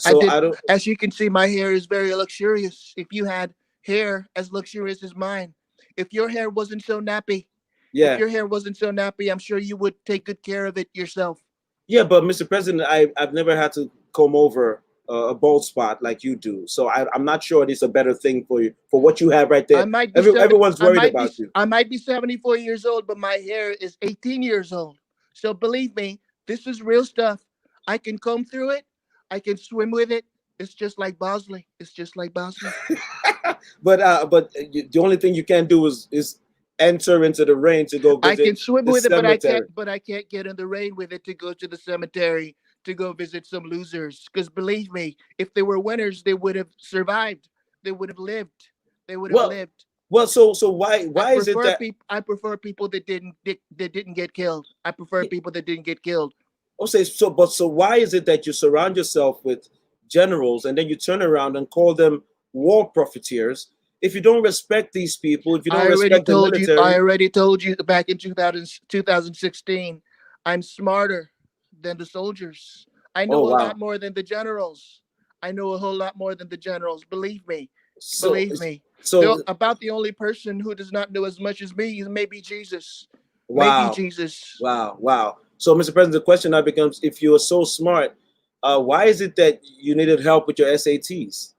I So did, I don't. as you can see, my hair is very luxurious. If you had hair as luxurious as mine, if your hair wasn't so nappy, if Yeah, your hair wasn't so nappy, I'm sure you would take good care of it yourself. yeah, but Mr. President, I've never had to comb over a bald spot like you do. So I'm not sure it's a better thing for you for what you have right I there. might be seven, Everyone's worried about you. I might be 74 years old, but my hair is 18 years old. So believe me, this is real stuff. I can comb through it. I can swim with it. It's just like Bosley. It's just like Bosley. The only thing you can do is enter into the rain to go I visit can swim the with it, cemetery. but I can't get in the rain with it to go to the cemetery to go visit some losers. Because believe me, if they were winners, they would have survived. They would have lived. They would have Well, lived. well, so why is it that? I prefer people that didn't get killed. I prefer people that didn't get killed. I'll say so why is it that you surround yourself with generals and then you turn around and call them war profiteers if you don't respect these people, if you don't respect the I military? already told you back in 2016, I'm smarter than the soldiers. I Oh know a wow. lot more than the generals. I know a whole lot more than the generals. Believe me. So Believe me. so About the only person who does not know as much as me is maybe Jesus. Maybe wow. Jesus. Wow. So Mr. President, the question now becomes if you are so smart, why is it that you needed help with your SATs?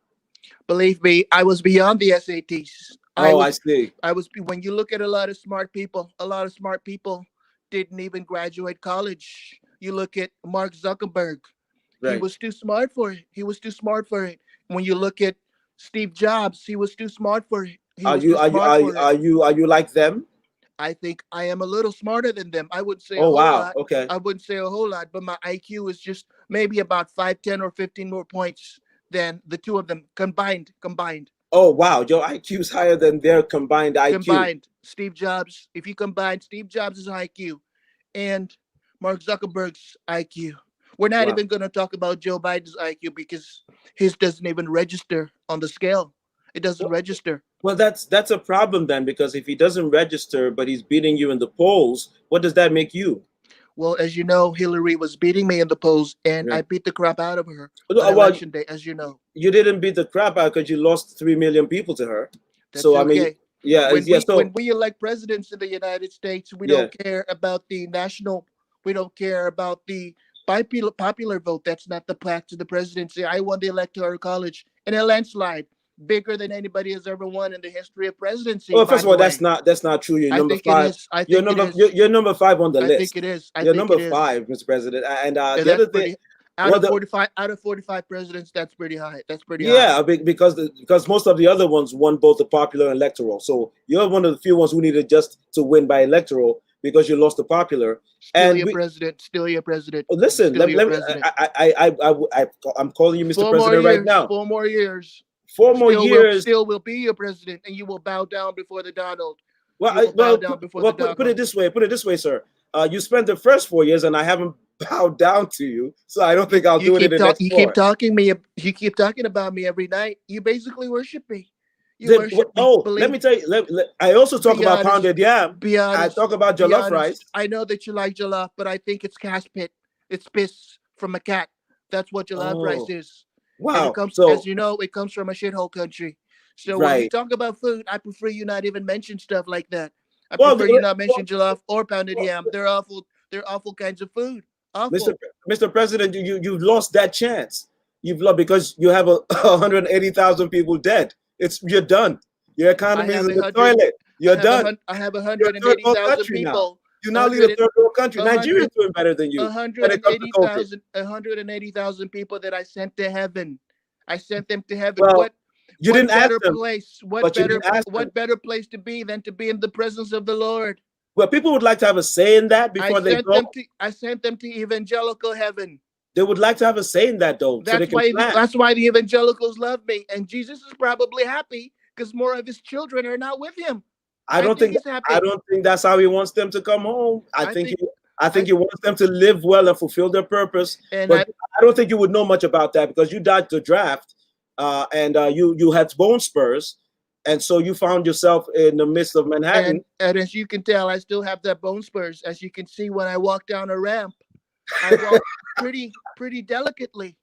Believe me, I was beyond the SATs. Oh, I see. When you look at a lot of smart people, didn't even graduate college. You look at Mark Zuckerberg. He Right. was too smart for it. He was too smart for it. When you look at Steve Jobs, he was too smart for it. He Are was you too are you smart are for you it. are you like them? I think I am a little smarter than them. I wouldn't say a Oh whole wow. lot. Okay. I wouldn't say a whole lot, but my IQ is just maybe about 5, 10, or 15 more points than the two of them combined. Oh wow, your IQ is higher than their combined IQ. Combined. Steve Jobs, if you combine Steve Jobs' IQ and Mark Zuckerberg's IQ, we're not Wow. even going to talk about Joe Biden's IQ because his doesn't even register on the scale. It doesn't Well, register. well, that's a problem then because if he doesn't register but he's beating you in the polls, what does that make you? Well, as you know, Hillary was beating me in the polls, and I Right. beat the crap out of her on Well, election day, as you know. you didn't beat the crap out because you lost 3 million people to her. That's So I mean, okay. yeah, yeah. When So we elect presidents in the United States, we yeah. don't care about the national. We don't care about the popular vote. That's not the path to the presidency. I won the electoral college in a landslide, bigger than anybody has ever won in the history of presidency. Well, By first of the all, way, that's not true. You're I number think it five. is. I think it is. You're number five on the I think list. it is. I You're think number it is. five, Mr. President. And Yeah, the that's other thing, pretty. Out well, of 45 presidents, that's pretty high. That's pretty high. yeah, because most of the other ones won both the popular and electoral. So you're one of the few ones who needed just to win by electoral because you lost the popular. Still And your president. Still your president. listen, Still your let me, president. I'm calling you Mr. 4 more President right years. now. 4 more years. 4 more years. Still will be your president, and you will bow down before the Donald. Well, You will bow down before the put it Donald. this way. Put it this way, sir. You spent the first 4 years, and I haven't bowed down to you, so I don't think I'll do it in the next You 4. You keep talking about me every night. You basically worship me. You worship me. Let me tell you. I also talk Be about honest. pounded yam. Be I honest. talk about Be jollof honest. rice. I know that you like jollof, but I think it's cat spit. It's piss from a cat. That's what jollof rice Oh, is. And it wow. comes, as So you know, it comes from a shithole country. So when we right. talk about food, I prefer you not even mention stuff like that. I Well, prefer you not mention well, jollof or pounded well, yam. They're awful. They're awful kinds of food. Mr. Awful. Mr. President, you've lost that chance. You've lost because you have 180,000 people dead. You're done. Your I economy is have in a the hundred. toilet. You're done. I have You're a third world 180,000 country now. people. You A now lead a hundred. third world country. A Nigeria's hundred. doing better than you when it comes to COVID. 180,000 people that I sent to heaven. I sent them to heaven. Well, you didn't ask them, but you didn't ask them. What better place to be than to be in the presence of the Lord? Well, people would like to have a say in that before they go. I sent them to evangelical heaven. They would like to have a say in that, though, so they can plan. That's why the evangelicals love me, and Jesus is probably happy because more of his children are not with him. I don't think that's how he wants them to come home. I think he wants them to live well and fulfill their purpose. And but I don't think you would know much about that because you dodged the draft, and you had bone spurs, and so you found yourself in the midst of Manhattan. And as you can tell, I still have that bone spurs. As you can see, when I walk down a ramp, I walk pretty delicately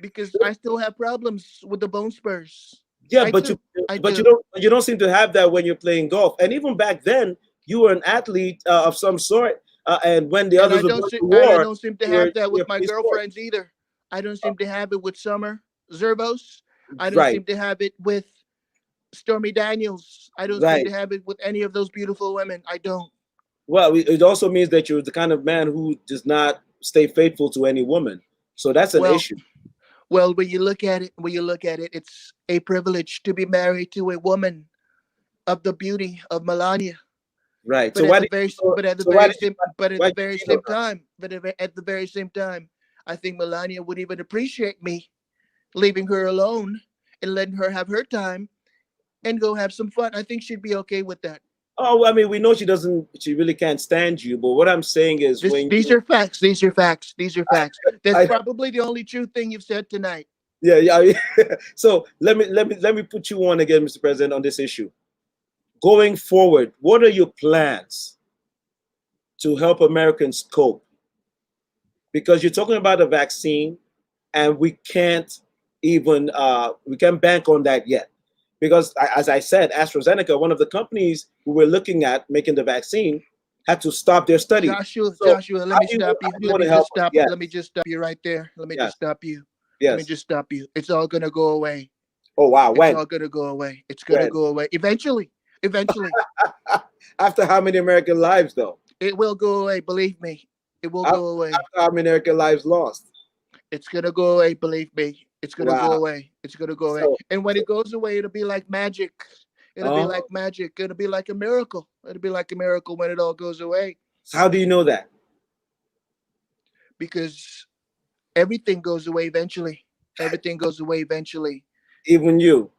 because I still have problems with the bone spurs. Yeah, you don't seem to have that when you're playing golf. And even back then, you were an athlete of some sort. And when the others were going to war, I don't seem to have that with my girlfriends either. I don't seem to have it with Summer Zervos. I don't seem to have it with Stormy Daniels. I don't seem to have it with any of those beautiful women. I don't. Well, it also means that you're the kind of man who does not stay faithful to any woman. So that's an issue. Well, when you look at it, it's a privilege to be married to a woman of the beauty of Melania. Right. But at the very same time, I think Melania would even appreciate me leaving her alone and letting her have her time and go have some fun. I think she'd be okay with that. Oh, I mean, we know she really can't stand you. But what I'm saying is, these are facts. These are facts. That's probably the only true thing you've said tonight. Yeah. So let me put you on again, Mr. President, on this issue. Going forward, what are your plans to help Americans cope? Because you're talking about a vaccine, and we can't bank on that yet. Because, as I said, AstraZeneca, one of the companies who were looking at making the vaccine, had to stop their study. Joshua, let me stop you. Let me just stop you right there. Let me just stop you. Yes. Let me just stop you. It's all going to go away. Oh, wow. When? It's all going to go away. It's going to go away. Eventually. After how many American lives, though? It will go away. Believe me. It will go away. After how many American lives lost? It's going to go away. Believe me. It's going to go away. It's going to go away. And when it goes away, it'll be like magic. It'll be like magic. It'll be like a miracle. It'll be like a miracle when it all goes away. So how do you know that? Because everything goes away eventually. Everything goes away eventually. Even you?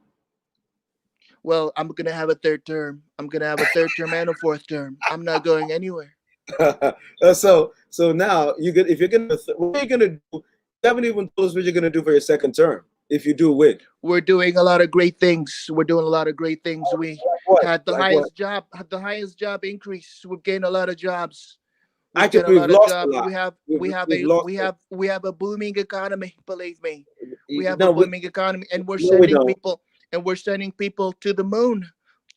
Well, I'm going to have a third term. I'm going to have a third term and a fourth term. I'm not going anywhere. So now, what are you going to do? You haven't even told us what you're going to do for your second term if you do win. We're doing a lot of great things. We had the highest job increase. We've gained a lot of jobs. Actually, we've lost a lot. We have a booming economy. Believe me, we have a booming economy, and we're sending people to the moon.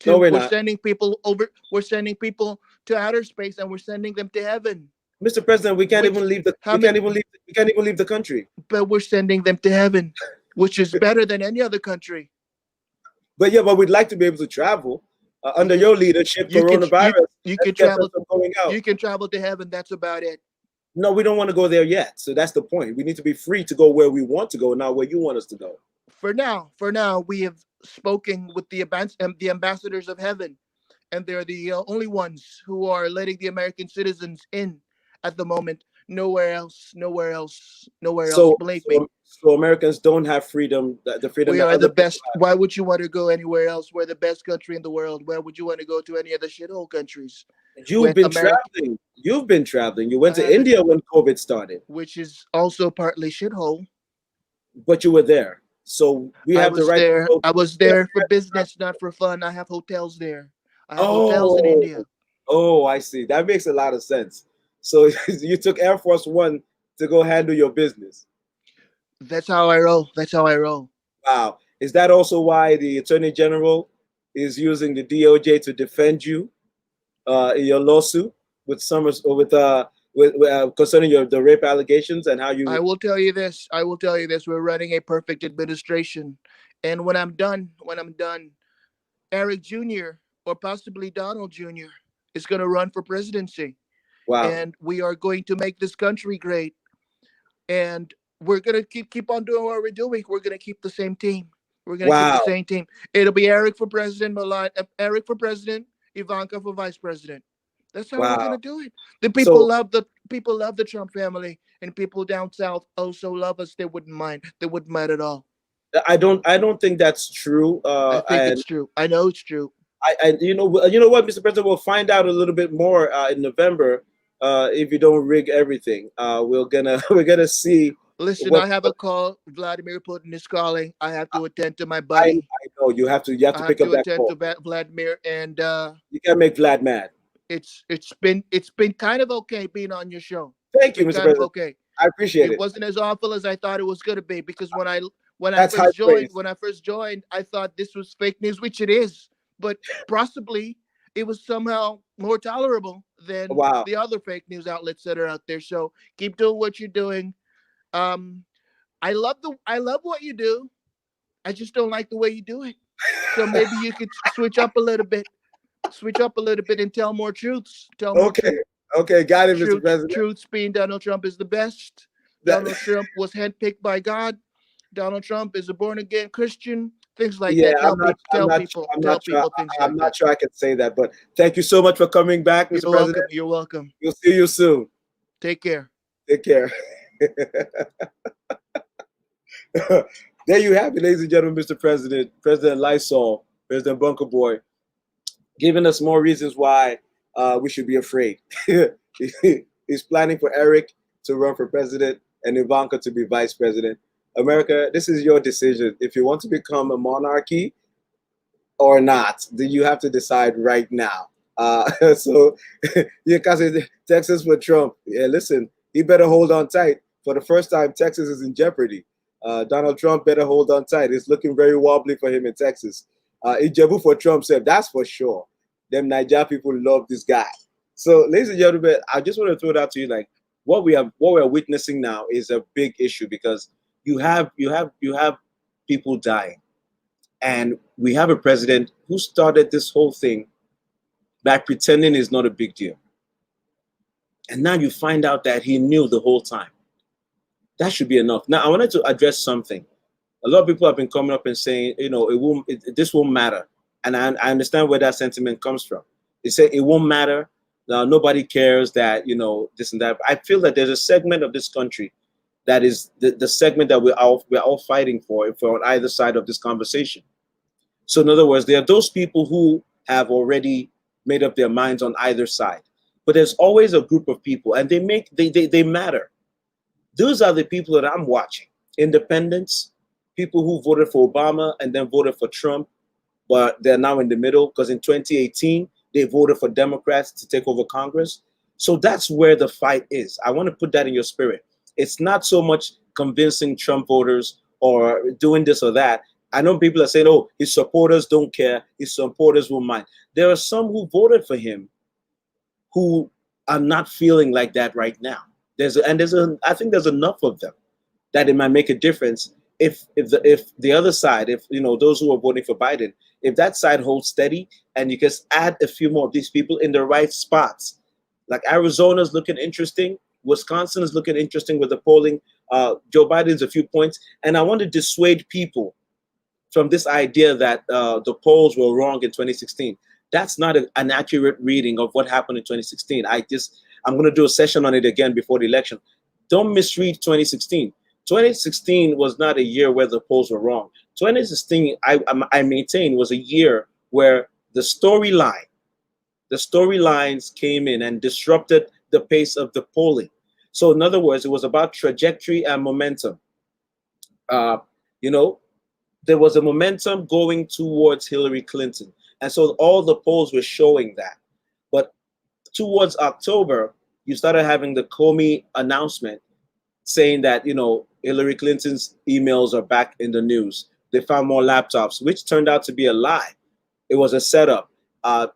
We're sending people to outer space, and we're sending them to heaven. Mr. President, we can't even leave the country. But we're sending them to heaven, which is better than any other country. But we'd like to be able to travel under your leadership. Coronavirus. You can travel. You can travel to heaven. That's about it. No, we don't want to go there yet. So that's the point. We need to be free to go where we want to go, not where you want us to go. For now, we have spoken with the ambassadors of heaven, and they're the only ones who are letting the American citizens in. At the moment, nowhere else. Believe me. So Americans don't have freedom. The freedom. We are the best. Why would you want to go anywhere else? We're the best country in the world. Where would you want to go to any other shithole countries? You've been traveling. You went to India when COVID started, which is also partly shithole. But you were there, so we have the right. I was there for business, not for fun. I have hotels there. I have hotels in India. Oh, I see. That makes a lot of sense. So you took Air Force One to go handle your business. That's how I roll. Wow. Is that also why the Attorney General is using the DOJ to defend you in your lawsuit with Summers or with concerning the rape allegations and how you? I will tell you this. We're running a perfect administration, and when I'm done, Eric Jr. or possibly Donald Jr. is going to run for presidency. Wow. And we are going to make this country great. And we're going to keep on doing what we're doing. We're going to keep the same team. We're going to keep the same team. It'll be Eric for president, Ivanka for vice president. That's how we're Wow. gonna do it. The people So love the Trump family, and people down south also love us. They wouldn't mind. They wouldn't mind at all. I don't think that's true. I think And it's true. I know it's true. you know what, Mr. President, we'll find out a little bit more in November. If you don't rig everything, we're gonna see Listen, what I have a call. Vladimir Putin is calling. I have to attend to my I buddy. know you have to I have pick up to that attend call. to Vladimir, and You can't make Vlad mad. it's been kind of okay being on your show. Thank you, Been Mr. kind of President. okay. I appreciate It it. wasn't as awful as I thought it was gonna be, because when I That's high praise. first joined, I thought this was fake news, which it is, but possibly it was somehow more tolerable than Wow. the other fake news outlets that are out there. So keep doing what you're doing. Um, I love what you do. I just don't like the way you do it. So maybe you could switch up a little bit. Switch up a little bit and tell more truths. Tell more Okay. Okay. Got it, Mr. truth. President. Truths being Donald Trump is the best. That- Donald Trump was handpicked by God. Donald Trump is a born again Christian. Things like yeah, that. Tell people things I'm like not that. sure I can say that, but thank you so much for coming back, Mr. You're President. welcome. You're welcome. We'll see you soon. Take care. Take care. There you have it, ladies and gentlemen, Mr. President, President Lysol, President Bunker Boy, giving us more reasons why we should be afraid. He's planning for Eric to run for president and Ivanka to be vice president. America, this is your decision. If you want to become a monarchy or not, then you have to decide right now. So you can say Texas for Trump. Yeah, listen, he better hold on tight. For the first time, Texas is in jeopardy. Donald Trump better hold on tight. It's looking very wobbly for him in Texas. Ijebu for Trump said, that's for sure. Them Niger people love this guy. So, ladies and gentlemen, I just want to throw it out to you, like what we are witnessing now is a big issue, because you have people dying, and we have a president who started this whole thing by pretending it's not a big deal, and now you find out that he knew the whole time. That should be enough. Now, I wanted to address something. A lot of people have been coming up and saying, you know, this won't matter, and I understand where that sentiment comes from. They say it won't matter. Nobody cares that, you know, this and that. I feel that there's a segment of this country that is the segment that we're all fighting for on either side of this conversation. So in other words, there are those people who have already made up their minds on either side, but there's always a group of people, and they matter. Those are the people that I'm watching. Independents, people who voted for Obama and then voted for Trump, but they're now in the middle, because in 2018 they voted for Democrats to take over Congress. So that's where the fight is. I want to put that in your spirit. It's not so much convincing Trump voters or doing this or that. I know people are saying, oh, his supporters don't care, his supporters will mind. There are some who voted for him who are not feeling like that right now. I think there's enough of them that it might make a difference if the other side, if you know, those who are voting for Biden, if that side holds steady and you just add a few more of these people in the right spots. Like Arizona's looking interesting, Wisconsin is looking interesting with the polling. Joe Biden's a few points, and I want to dissuade people from this idea that the polls were wrong in 2016. That's not an accurate reading of what happened in 2016. I'm going to do a session on it again before the election. Don't misread 2016. 2016 was not a year where the polls were wrong. 2016, I maintain, was a year where the storylines came in and disrupted the pace of the polling. So in other words, it was about trajectory and momentum. You know, there was a momentum going towards Hillary Clinton. And so all the polls were showing that. But towards October, you started having the Comey announcement saying that, you know, Hillary Clinton's emails are back in the news. They found more laptops, which turned out to be a lie. It was a setup.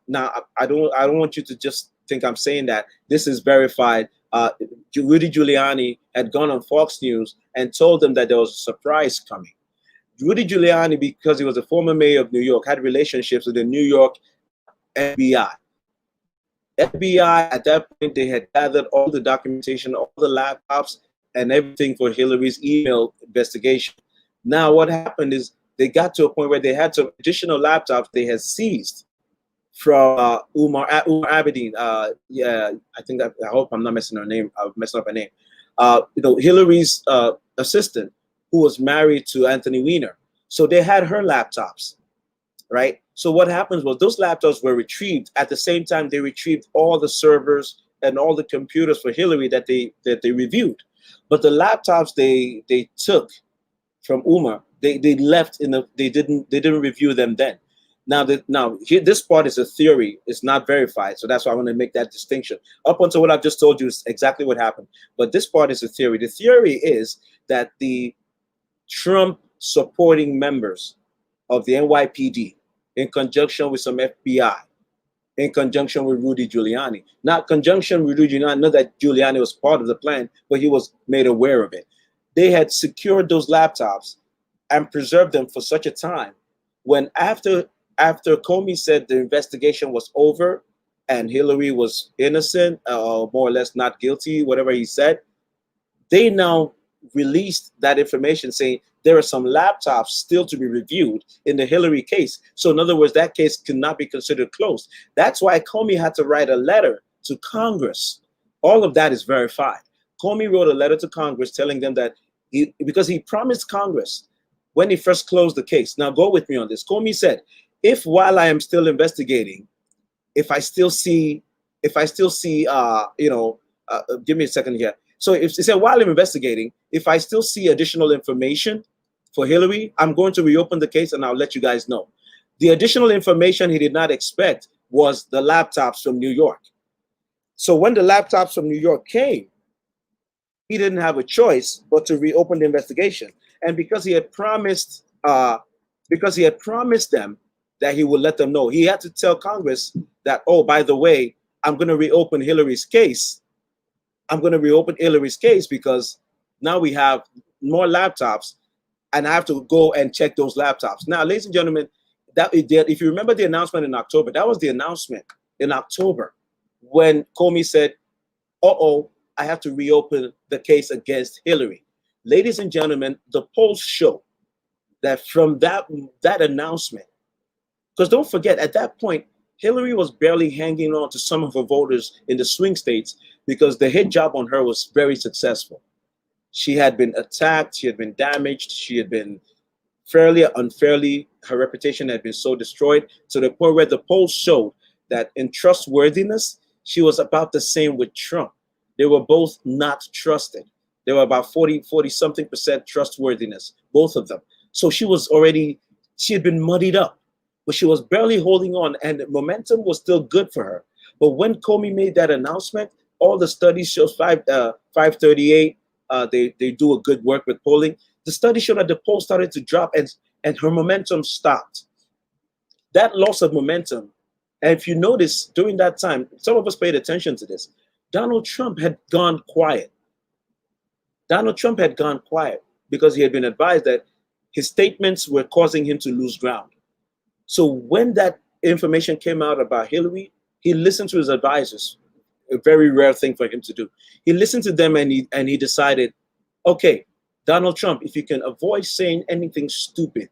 Now, I don't want you to just think I'm saying that. This is verified. Rudy Giuliani had gone on Fox News and told them that there was a surprise coming. Rudy Giuliani, because he was a former mayor of New York, had relationships with the New York FBI. FBI, at that point, they had gathered all the documentation, all the laptops, and everything for Hillary's email investigation. Now, what happened is they got to a point where they had some additional laptops they had seized Umar Abedin. Yeah, I hope I'm not messing her name. I'm messing up her name. Hillary's assistant, who was married to Anthony Weiner. So they had her laptops, right? So what happens was those laptops were retrieved at the same time they retrieved all the servers and all the computers for Hillary that they reviewed. But the laptops they took from Umar, they left they didn't review them then. Now this part is a theory, it's not verified, so that's why I want to make that distinction. Up until what I've just told you is exactly what happened, but this part is a theory. The theory is that the Trump supporting members of the NYPD, in conjunction with some FBI, in conjunction with Rudy Giuliani, not conjunction with Rudy Giuliani, not that Giuliani was part of the plan, but he was made aware of it. They had secured those laptops and preserved them for such a time when after Comey said the investigation was over and Hillary was innocent, more or less not guilty, whatever he said, they now released that information saying there are some laptops still to be reviewed in the Hillary case. So in other words, that case cannot be considered closed. That's why Comey had to write a letter to Congress. All of that is verified. Comey wrote a letter to Congress telling them that because he promised Congress when he first closed the case. Now go with me on this. Comey said, if while I am still investigating, if I still see, give me a second here. So if he said, while I'm investigating, if I still see additional information for Hillary, I'm going to reopen the case and I'll let you guys know. The additional information he did not expect was the laptops from New York. So when the laptops from New York came, he didn't have a choice but to reopen the investigation. And because he had promised them that he would let them know, he had to tell Congress that, oh, by the way, I'm going to reopen Hillary's case. I'm going to reopen Hillary's case because now we have more laptops and I have to go and check those laptops. Now, ladies and gentlemen, if you remember the announcement in October, that was the announcement in October when Comey said, uh-oh, I have to reopen the case against Hillary. Ladies and gentlemen, the polls show that from that announcement, because don't forget, at that point, Hillary was barely hanging on to some of her voters in the swing states because the hit job on her was very successful. She had been attacked, she had been damaged, she had been fairly or unfairly, her reputation had been so destroyed to the point where the polls showed that in trustworthiness, she was about the same with Trump. They were both not trusted. They were about 40-something% trustworthiness, both of them. So she had been muddied up, but she was barely holding on and the momentum was still good for her. But when Comey made that announcement, all the studies show 538, they do a good work with polling. The study showed that the polls started to drop and her momentum stopped. That loss of momentum, and if you notice during that time, some of us paid attention to this, Donald Trump had gone quiet. Donald Trump had gone quiet because he had been advised that his statements were causing him to lose ground. So when that information came out about Hillary, he listened to his advisors, a very rare thing for him to do. He listened to them and he decided, okay, Donald Trump, if you can avoid saying anything stupid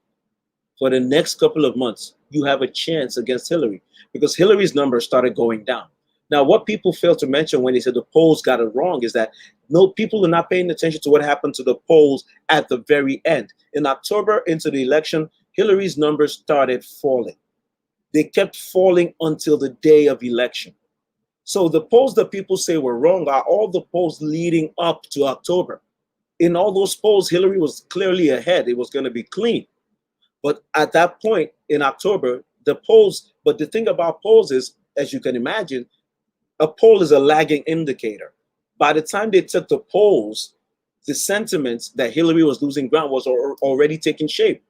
for the next couple of months, you have a chance against Hillary, because Hillary's numbers started going down. Now, what people fail to mention when they said the polls got it wrong is that no, people are not paying attention to what happened to the polls at the very end. In October into the election, Hillary's numbers started falling. They kept falling until the day of election. So the polls that people say were wrong are all the polls leading up to October. In all those polls, Hillary was clearly ahead. It was going to be clean. But at that point in October, the thing about polls is, as you can imagine, a poll is a lagging indicator. By the time they took the polls, the sentiments that Hillary was losing ground was already taking shape.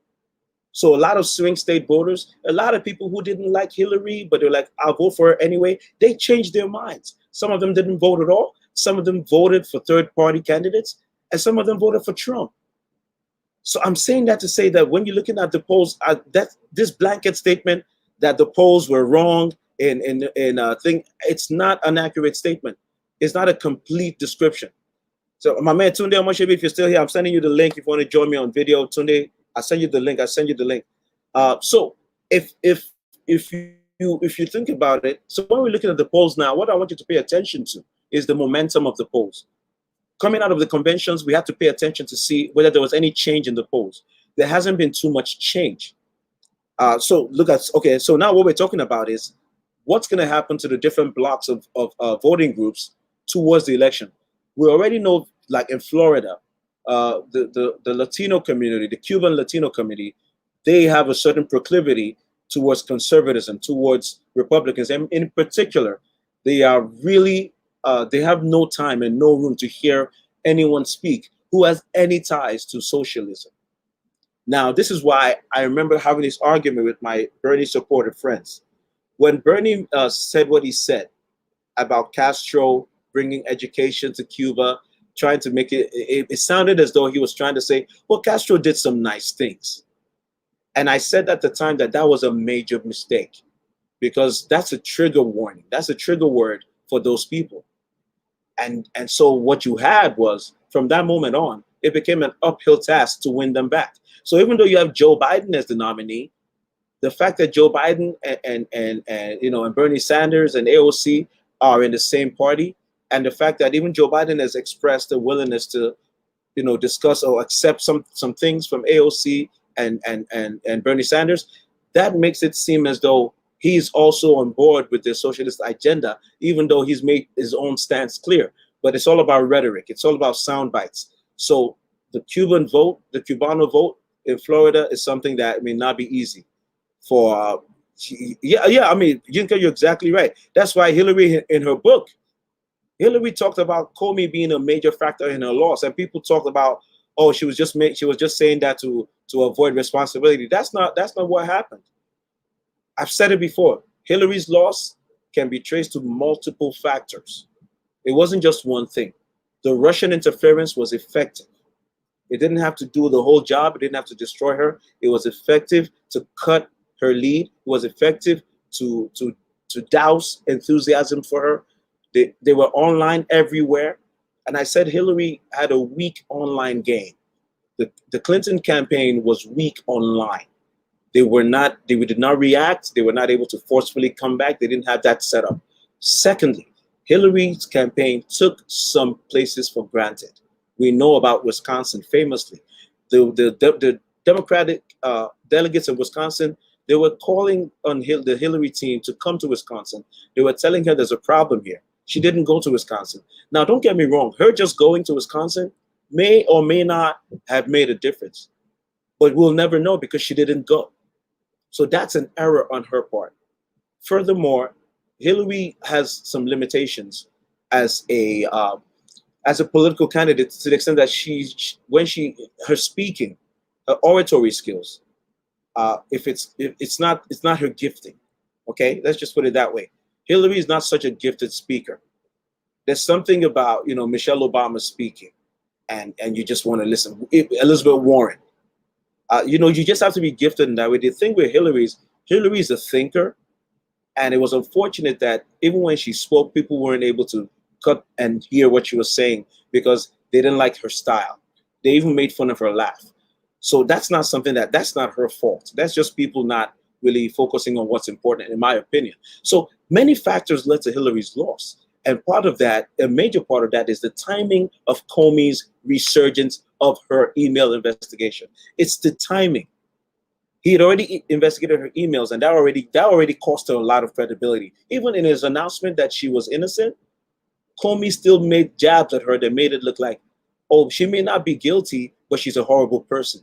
So a lot of swing state voters, a lot of people who didn't like Hillary, but they're like, I'll vote for her anyway, they changed their minds. Some of them didn't vote at all. Some of them voted for third-party candidates, and some of them voted for Trump. So I'm saying that to say that when you're looking at the polls, this blanket statement that the polls were wrong it's not an accurate statement. It's not a complete description. So my man Tunde Omoshebi, if you're still here, I'm sending you the link if you want to join me on video. Tunde, I'll send you the link. So if you if you think about it, so when we're looking at the polls now, what I want you to pay attention to is the momentum of the polls. Coming out of the conventions, we have to pay attention to see whether there was any change in the polls. There hasn't been too much change. So look at, okay, so now what we're talking about is what's going to happen to the different blocks of voting groups towards the election. We already know, like in Florida, the Latino community, the Cuban Latino community, they have a certain proclivity towards conservatism, towards Republicans. And in particular, they are really, they have no time and no room to hear anyone speak who has any ties to socialism. Now, this is why I remember having this argument with my Bernie supporter friends. When Bernie said what he said about Castro bringing education to Cuba, trying to make it sounded as though he was trying to say, well, Castro did some nice things. And I said at the time that that was a major mistake, because that's a trigger warning. That's a trigger word for those people. And so what you had was, from that moment on, it became an uphill task to win them back. So even though you have Joe Biden as the nominee, the fact that Joe Biden and Bernie Sanders and AOC are in the same party, and the fact that even Joe Biden has expressed a willingness to, discuss or accept some things from AOC and Bernie Sanders, that makes it seem as though he's also on board with the socialist agenda, even though he's made his own stance clear. But it's all about rhetoric. It's all about sound bites. So the Cuban vote, the Cubano vote in Florida is something that may not be easy for, I mean, Yinka, you're exactly right. That's why Hillary, in her book, Hillary talked about Comey being a major factor in her loss, and people talked about, oh, she was just saying that to avoid responsibility. That's not what happened. I've said it before. Hillary's loss can be traced to multiple factors. It wasn't just one thing. The Russian interference was effective. It didn't have to do the whole job. It didn't have to destroy her. It was effective to cut her lead. It was effective to douse enthusiasm for her. They were online everywhere. And I said Hillary had a weak online game. The Clinton campaign was weak online. They did not react. They were not able to forcefully come back. They didn't have that set up. Secondly, Hillary's campaign took some places for granted. We know about Wisconsin famously. The Democratic delegates in Wisconsin, they were calling on the Hillary team to come to Wisconsin. They were telling her there's a problem here. She didn't go to Wisconsin. Now, don't get me wrong. Her just going to Wisconsin may or may not have made a difference. But we'll never know because she didn't go. So that's an error on her part. Furthermore, Hillary has some limitations as a political candidate, to the extent that her speaking, her oratory skills, it's not her gifting. Okay, let's just put it that way. Hillary is not such a gifted speaker. There's something about Michelle Obama speaking, and you just want to listen. Elizabeth Warren. You just have to be gifted in that way. The thing with Hillary is a thinker, and it was unfortunate that even when she spoke, people weren't able to cut and hear what she was saying because they didn't like her style. They even made fun of her laugh. So that's not her fault. That's just people not really focusing on what's important, in my opinion. So many factors led to Hillary's loss. And part of that, a major part of that, is the timing of Comey's resurgence of her email investigation. It's the timing. He had already investigated her emails, and that already cost her a lot of credibility. Even in his announcement that she was innocent, Comey still made jabs at her that made it look like, oh, she may not be guilty, but she's a horrible person.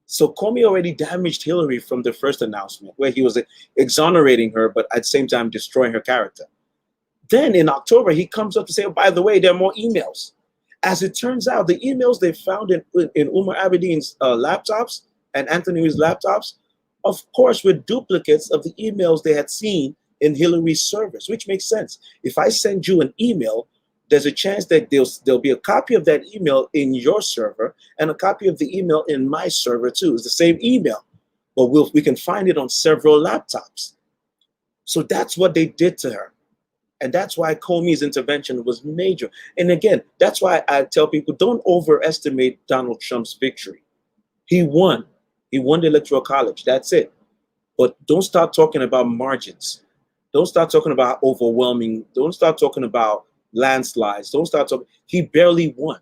So Comey already damaged Hillary from the first announcement, where he was exonerating her, but at the same time destroying her character. Then in October, he comes up to say, oh, by the way, there are more emails. As it turns out, the emails they found in Umar Abedin's laptops and Anthony's laptops, of course, were duplicates of the emails they had seen in Hillary's servers, which makes sense. If I send you an email, there's a chance that there'll be a copy of that email in your server and a copy of the email in my server too. It's the same email, but we can find it on several laptops. So that's what they did to her. And that's why Comey's intervention was major. And again, that's why I tell people, don't overestimate Donald Trump's victory. He won. He won the Electoral College. That's it. But don't start talking about margins. Don't start talking about overwhelming. Don't start talking about landslides. Don't start talking. He barely won.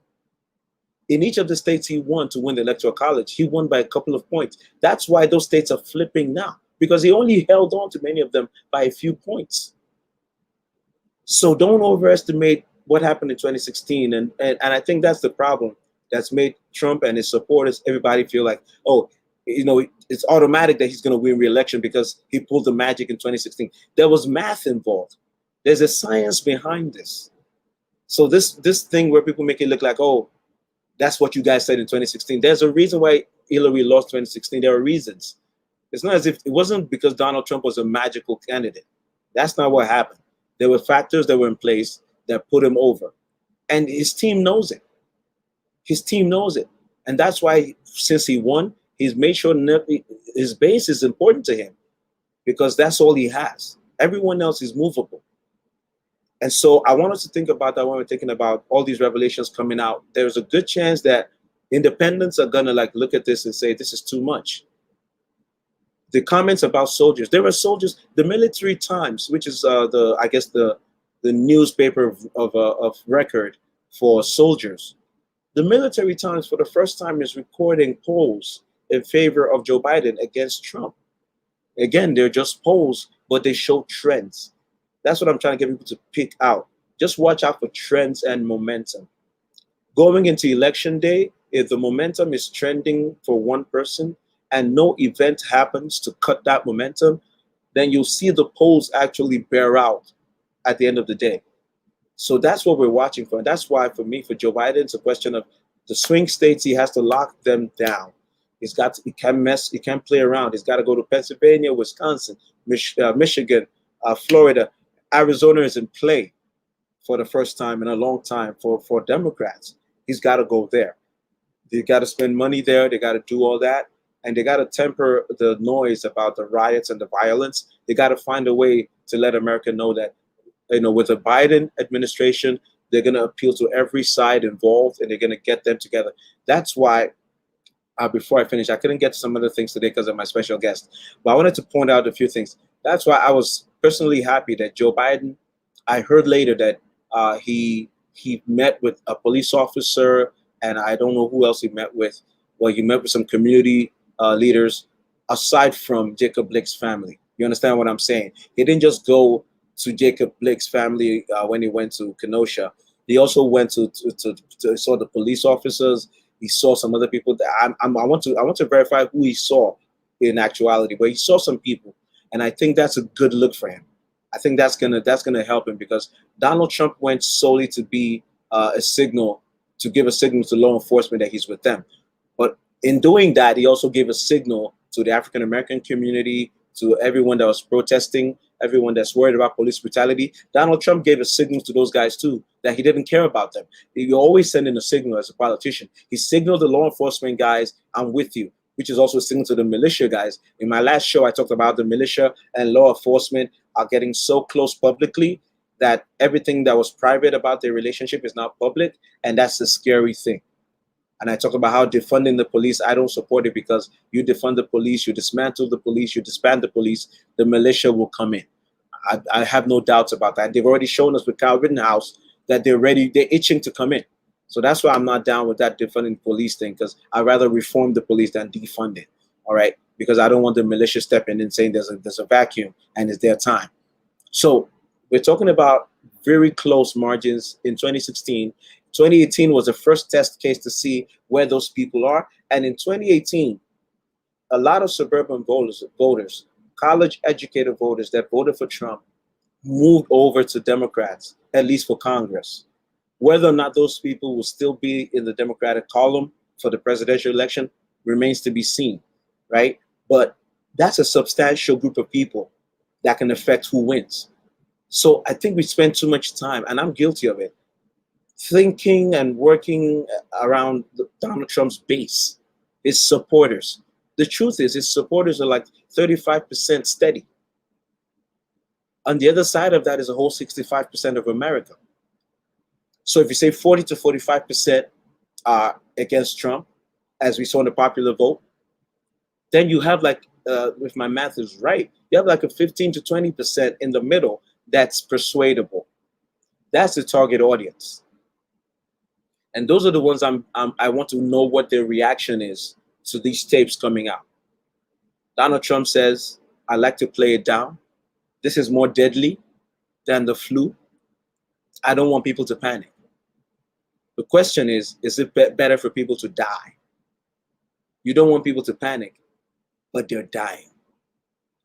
In each of the states he won to win the Electoral College, he won by a couple of points. That's why those states are flipping now, because he only held on to many of them by a few points. So don't overestimate what happened in 2016. And I think that's the problem that's made Trump and his supporters, everybody feel like, oh, you know, it's automatic that he's going to win re-election because he pulled the magic in 2016. There was math involved. There's a science behind this. So this thing where people make it look like, oh, that's what you guys said in 2016. There's a reason why Hillary lost 2016. There are reasons. It's not as if it wasn't because Donald Trump was a magical candidate. That's not what happened. There were factors that were in place that put him over. And his team knows it. His team knows it. And that's why since he won, he's made sure his base is important to him, because that's all he has. Everyone else is movable. And so I want us to think about that when we're thinking about all these revelations coming out. There's a good chance that independents are gonna like look at this and say, this is too much. The comments about soldiers, there were soldiers, the Military Times, which is the newspaper of record for soldiers. The Military Times for the first time is recording polls in favor of Joe Biden against Trump. Again, they're just polls, but they show trends. That's what I'm trying to get people to pick out. Just watch out for trends and momentum. Going into election day, if the momentum is trending for one person and no event happens to cut that momentum, then you'll see the polls actually bear out at the end of the day. So that's what we're watching for. And that's why, for me, for Joe Biden, it's a question of the swing states, he has to lock them down. He can't play around. He's got to go to Pennsylvania, Wisconsin, Michigan, Florida. Arizona is in play for the first time in a long time for Democrats. He's got to go there. They got to spend money there. They got to do all that. And they got to temper the noise about the riots and the violence. They got to find a way to let America know that, you know, with the Biden administration, they're going to appeal to every side involved and they're going to get them together. That's why, before I finish, I couldn't get to some other things today because of my special guest. But I wanted to point out a few things. That's why I was personally happy that Joe Biden, I heard later that he met with a police officer, and I don't know who else he met with. Well, he met with some community leaders aside from Jacob Blake's family. You understand what I'm saying? He didn't just go to Jacob Blake's family when he went to Kenosha. He also went to saw the police officers. He saw some other people. I want to verify who he saw in actuality, but he saw some people. And I think that's a good look for him. I think that's gonna help him, because Donald Trump went solely to be a signal, to give a signal to law enforcement that he's with them. But in doing that, he also gave a signal to the African American community, to everyone that was protesting, everyone that's worried about police brutality. Donald Trump gave a signal to those guys too, that he didn't care about them. He always sending a signal as a politician. He signaled the law enforcement guys, I'm with you, which is also a signal to the militia guys. In my last show, I talked about the militia and law enforcement are getting so close publicly that everything that was private about their relationship is now public, and that's the scary thing. And I talked about how defunding the police, I don't support it, because you defund the police, you dismantle the police, you disband the police, the militia will come in. I have no doubts about that. They've already shown us with Kyle Rittenhouse that they're itching to come in. So that's why I'm not down with that defunding police thing, because I'd rather reform the police than defund it, all right? Because I don't want the militia stepping in saying there's a vacuum and it's their time. So we're talking about very close margins in 2016. 2018 was the first test case to see where those people are. And in 2018, a lot of suburban voters, college-educated voters that voted for Trump moved over to Democrats, at least for Congress. Whether or not those people will still be in the Democratic column for the presidential election remains to be seen, right? But that's a substantial group of people that can affect who wins. So I think we spend too much time, and I'm guilty of it, thinking and working around Donald Trump's base, his supporters. The truth is, his supporters are like 35% steady. On the other side of that is a whole 65% of America. So if you say 40 to 45% are against Trump, as we saw in the popular vote, then you have like if my math is right, you have like a 15 to 20% in the middle that's persuadable. That's the target audience. And those are the ones I want to know what their reaction is to these tapes coming out. Donald Trump says, I like to play it down. This is more deadly than the flu. I don't want people to panic. The question is it better for people to die? You don't want people to panic, but they're dying.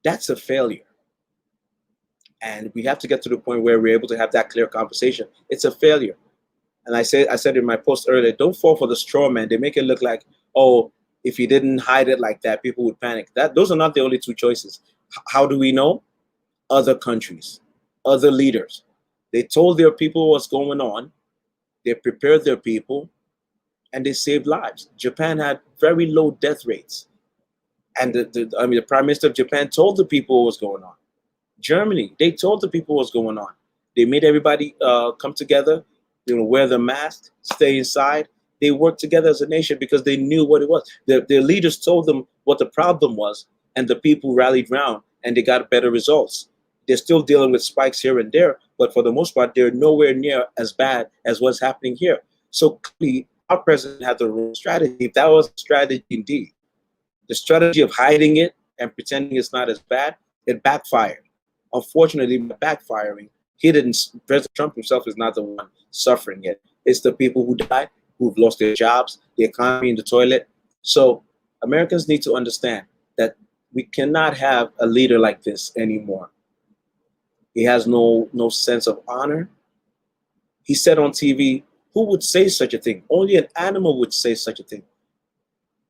That's a failure. And we have to get to the point where we're able to have that clear conversation. It's a failure. And I said in my post earlier, don't fall for the straw man. They make it look like, oh, if you didn't hide it like that, people would panic. Those are not the only two choices. How do we know? Other countries, other leaders. They told their people what's going on. They prepared their people, and they saved lives. Japan had very low death rates. And the Prime Minister of Japan told the people what was going on. Germany, they told the people what's going on. They made everybody come together, wear the mask, stay inside. They worked together as a nation because they knew what it was. Their leaders told them what the problem was, and the people rallied round, and they got better results. They're still dealing with spikes here and there, but for the most part, they're nowhere near as bad as what's happening here. So clearly, our president had the wrong strategy. If that was a strategy indeed, the strategy of hiding it and pretending it's not as bad, it backfired. Unfortunately, by backfiring, President Trump himself is not the one suffering it. It's the people who died, who've lost their jobs, the economy in the toilet. So Americans need to understand that we cannot have a leader like this anymore. He has no sense of honor. He said on TV, who would say such a thing? Only an animal would say such a thing.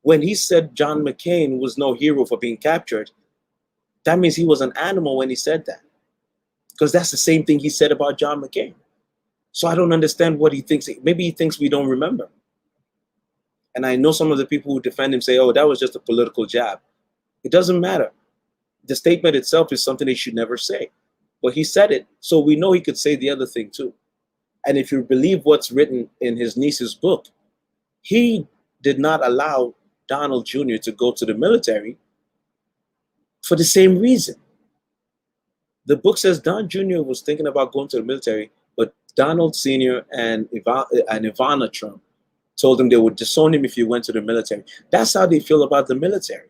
When he said John McCain was no hero for being captured, that means he was an animal when he said that. Because that's the same thing he said about John McCain. So I don't understand what he thinks. Maybe he thinks we don't remember. And I know some of the people who defend him say, oh, that was just a political jab. It doesn't matter. The statement itself is something he should never say. But he said it, so we know he could say the other thing too. And if you believe what's written in his niece's book, he did not allow Donald Jr. to go to the military for the same reason. The book says Don Jr. was thinking about going to the military, but Donald Sr. and Ivana Trump told him they would disown him if he went to the military. That's how they feel about the military.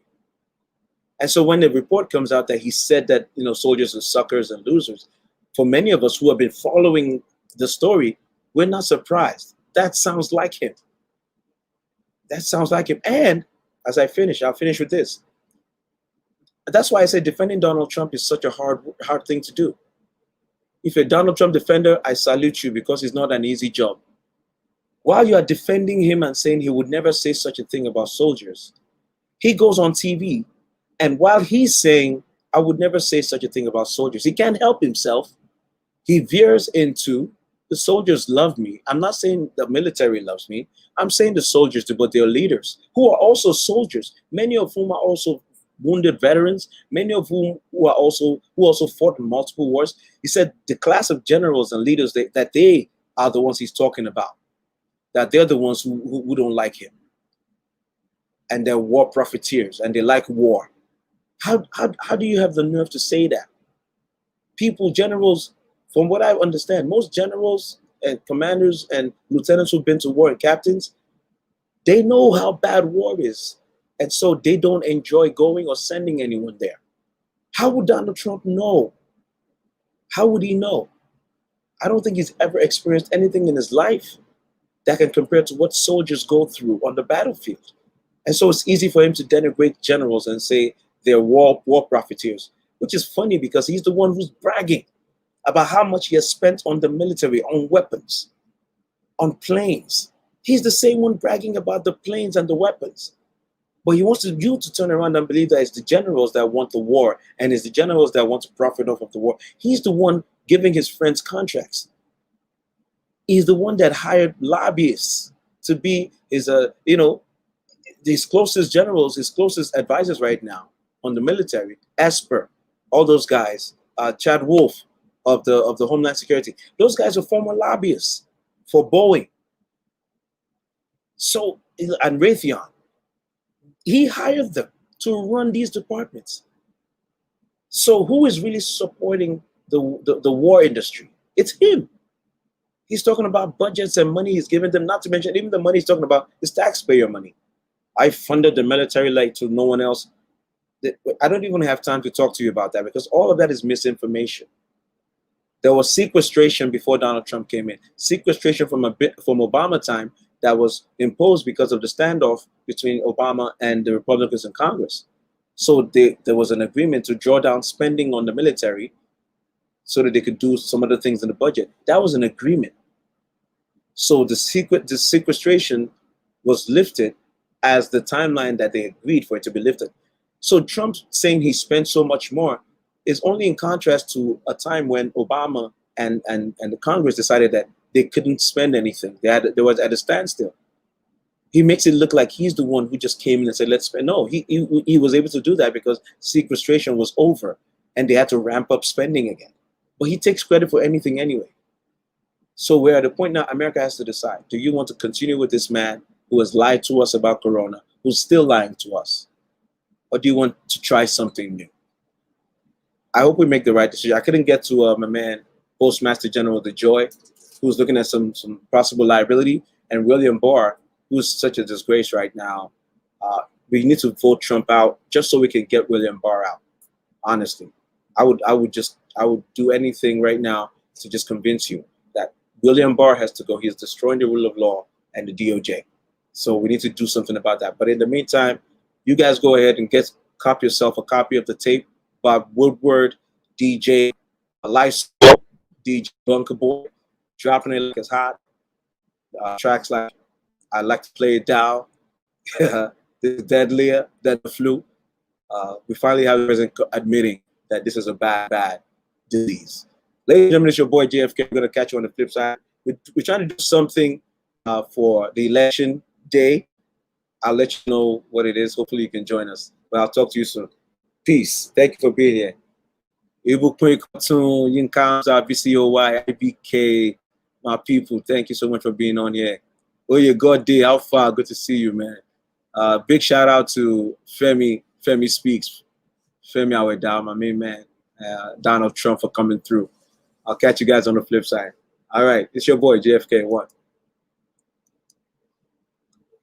And so when the report comes out that he said that soldiers are suckers and losers, for many of us who have been following the story, we're not surprised. That sounds like him. That sounds like him. And as I finish, I'll finish with this. That's why I say defending Donald Trump is such a hard thing to do. If you're a Donald Trump defender, I salute you because it's not an easy job. While you are defending him and saying he would never say such a thing about soldiers, he goes on TV, and while he's saying, I would never say such a thing about soldiers, he can't help himself. He veers into, the soldiers love me. I'm not saying the military loves me. I'm saying the soldiers do, but they're leaders who are also soldiers, many of whom are also wounded veterans, many of whom who also fought in multiple wars. He said the class of generals and leaders that they are the ones he's talking about, that they're the ones who don't like him. And they're war profiteers and they like war. How do you have the nerve to say that? People, generals, from what I understand, most generals and commanders and lieutenants who've been to war and captains, they know how bad war is. And so they don't enjoy going or sending anyone there. How would Donald Trump know? How would he know? I don't think he's ever experienced anything in his life that can compare to what soldiers go through on the battlefield. And so it's easy for him to denigrate generals and say they're war profiteers, which is funny because he's the one who's bragging about how much he has spent on the military, on weapons, on planes. He's the same one bragging about the planes and the weapons. But he wants you to turn around and believe that it's the generals that want the war and it's the generals that want to profit off of the war. He's the one giving his friends contracts. He's the one that hired lobbyists to be his, his closest generals, his closest advisors right now on the military. Esper, all those guys, Chad Wolf of the Homeland Security. Those guys are former lobbyists for Boeing. So, and Raytheon. He hired them. to run these departments. So who is really supporting the war industry? It's him. He's talking about budgets and money he's giving them, not to mention even the money he's talking about is taxpayer money. I funded the military like to no one else. I don't even have time to talk to you about that because all of that is misinformation. There was sequestration before Donald Trump came in. Sequestration from Obama time that was imposed because of the standoff between Obama and the Republicans in Congress. So there was an agreement to draw down spending on the military so that they could do some other things in the budget. That was an agreement. So the sequestration was lifted as the timeline that they agreed for it to be lifted. So Trump saying he spent so much more is only in contrast to a time when Obama and the Congress decided that they couldn't spend anything. They was at a standstill. He makes it look like he's the one who just came in and said, let's spend. No, he was able to do that because sequestration was over and they had to ramp up spending again. But he takes credit for anything anyway. So we're at a point now, America has to decide, do you want to continue with this man who has lied to us about Corona, who's still lying to us? Or do you want to try something new? I hope we make the right decision. I couldn't get to my man, Postmaster General DeJoy, who's looking at some possible liability, and William Barr, who's such a disgrace right now. We need to vote Trump out just so we can get William Barr out. Honestly, I would do anything right now to just convince you that William Barr has to go. He is destroying the rule of law and the DOJ. So we need to do something about that. But in the meantime, you guys go ahead and copy yourself a copy of the tape. Bob Woodward, DJ LYSOL, DJ Bunkerboy, dropping it like it's hot. Tracks like I Like to Play It Down, This is Deadlier Than the Flu. We finally have the president admitting that this is a bad disease. Ladies and gentlemen, it's your boy JFK. We're going to catch you on the flip side. We're trying to do something for the election day. I'll let you know what it is. Hopefully you can join us. But I'll talk to you soon. Peace. Thank you for being here. Ibu Queen Cartoon, Yin Kamsa, BCOY, IBK, my people. Thank you so much for being on here. Oh, yeah, God day. How far? Good to see you, man. Big shout out to Femi Speaks. Femi Awedao, my main man. Donald Trump for coming through. I'll catch you guys on the flip side. All right. It's your boy, JFK1.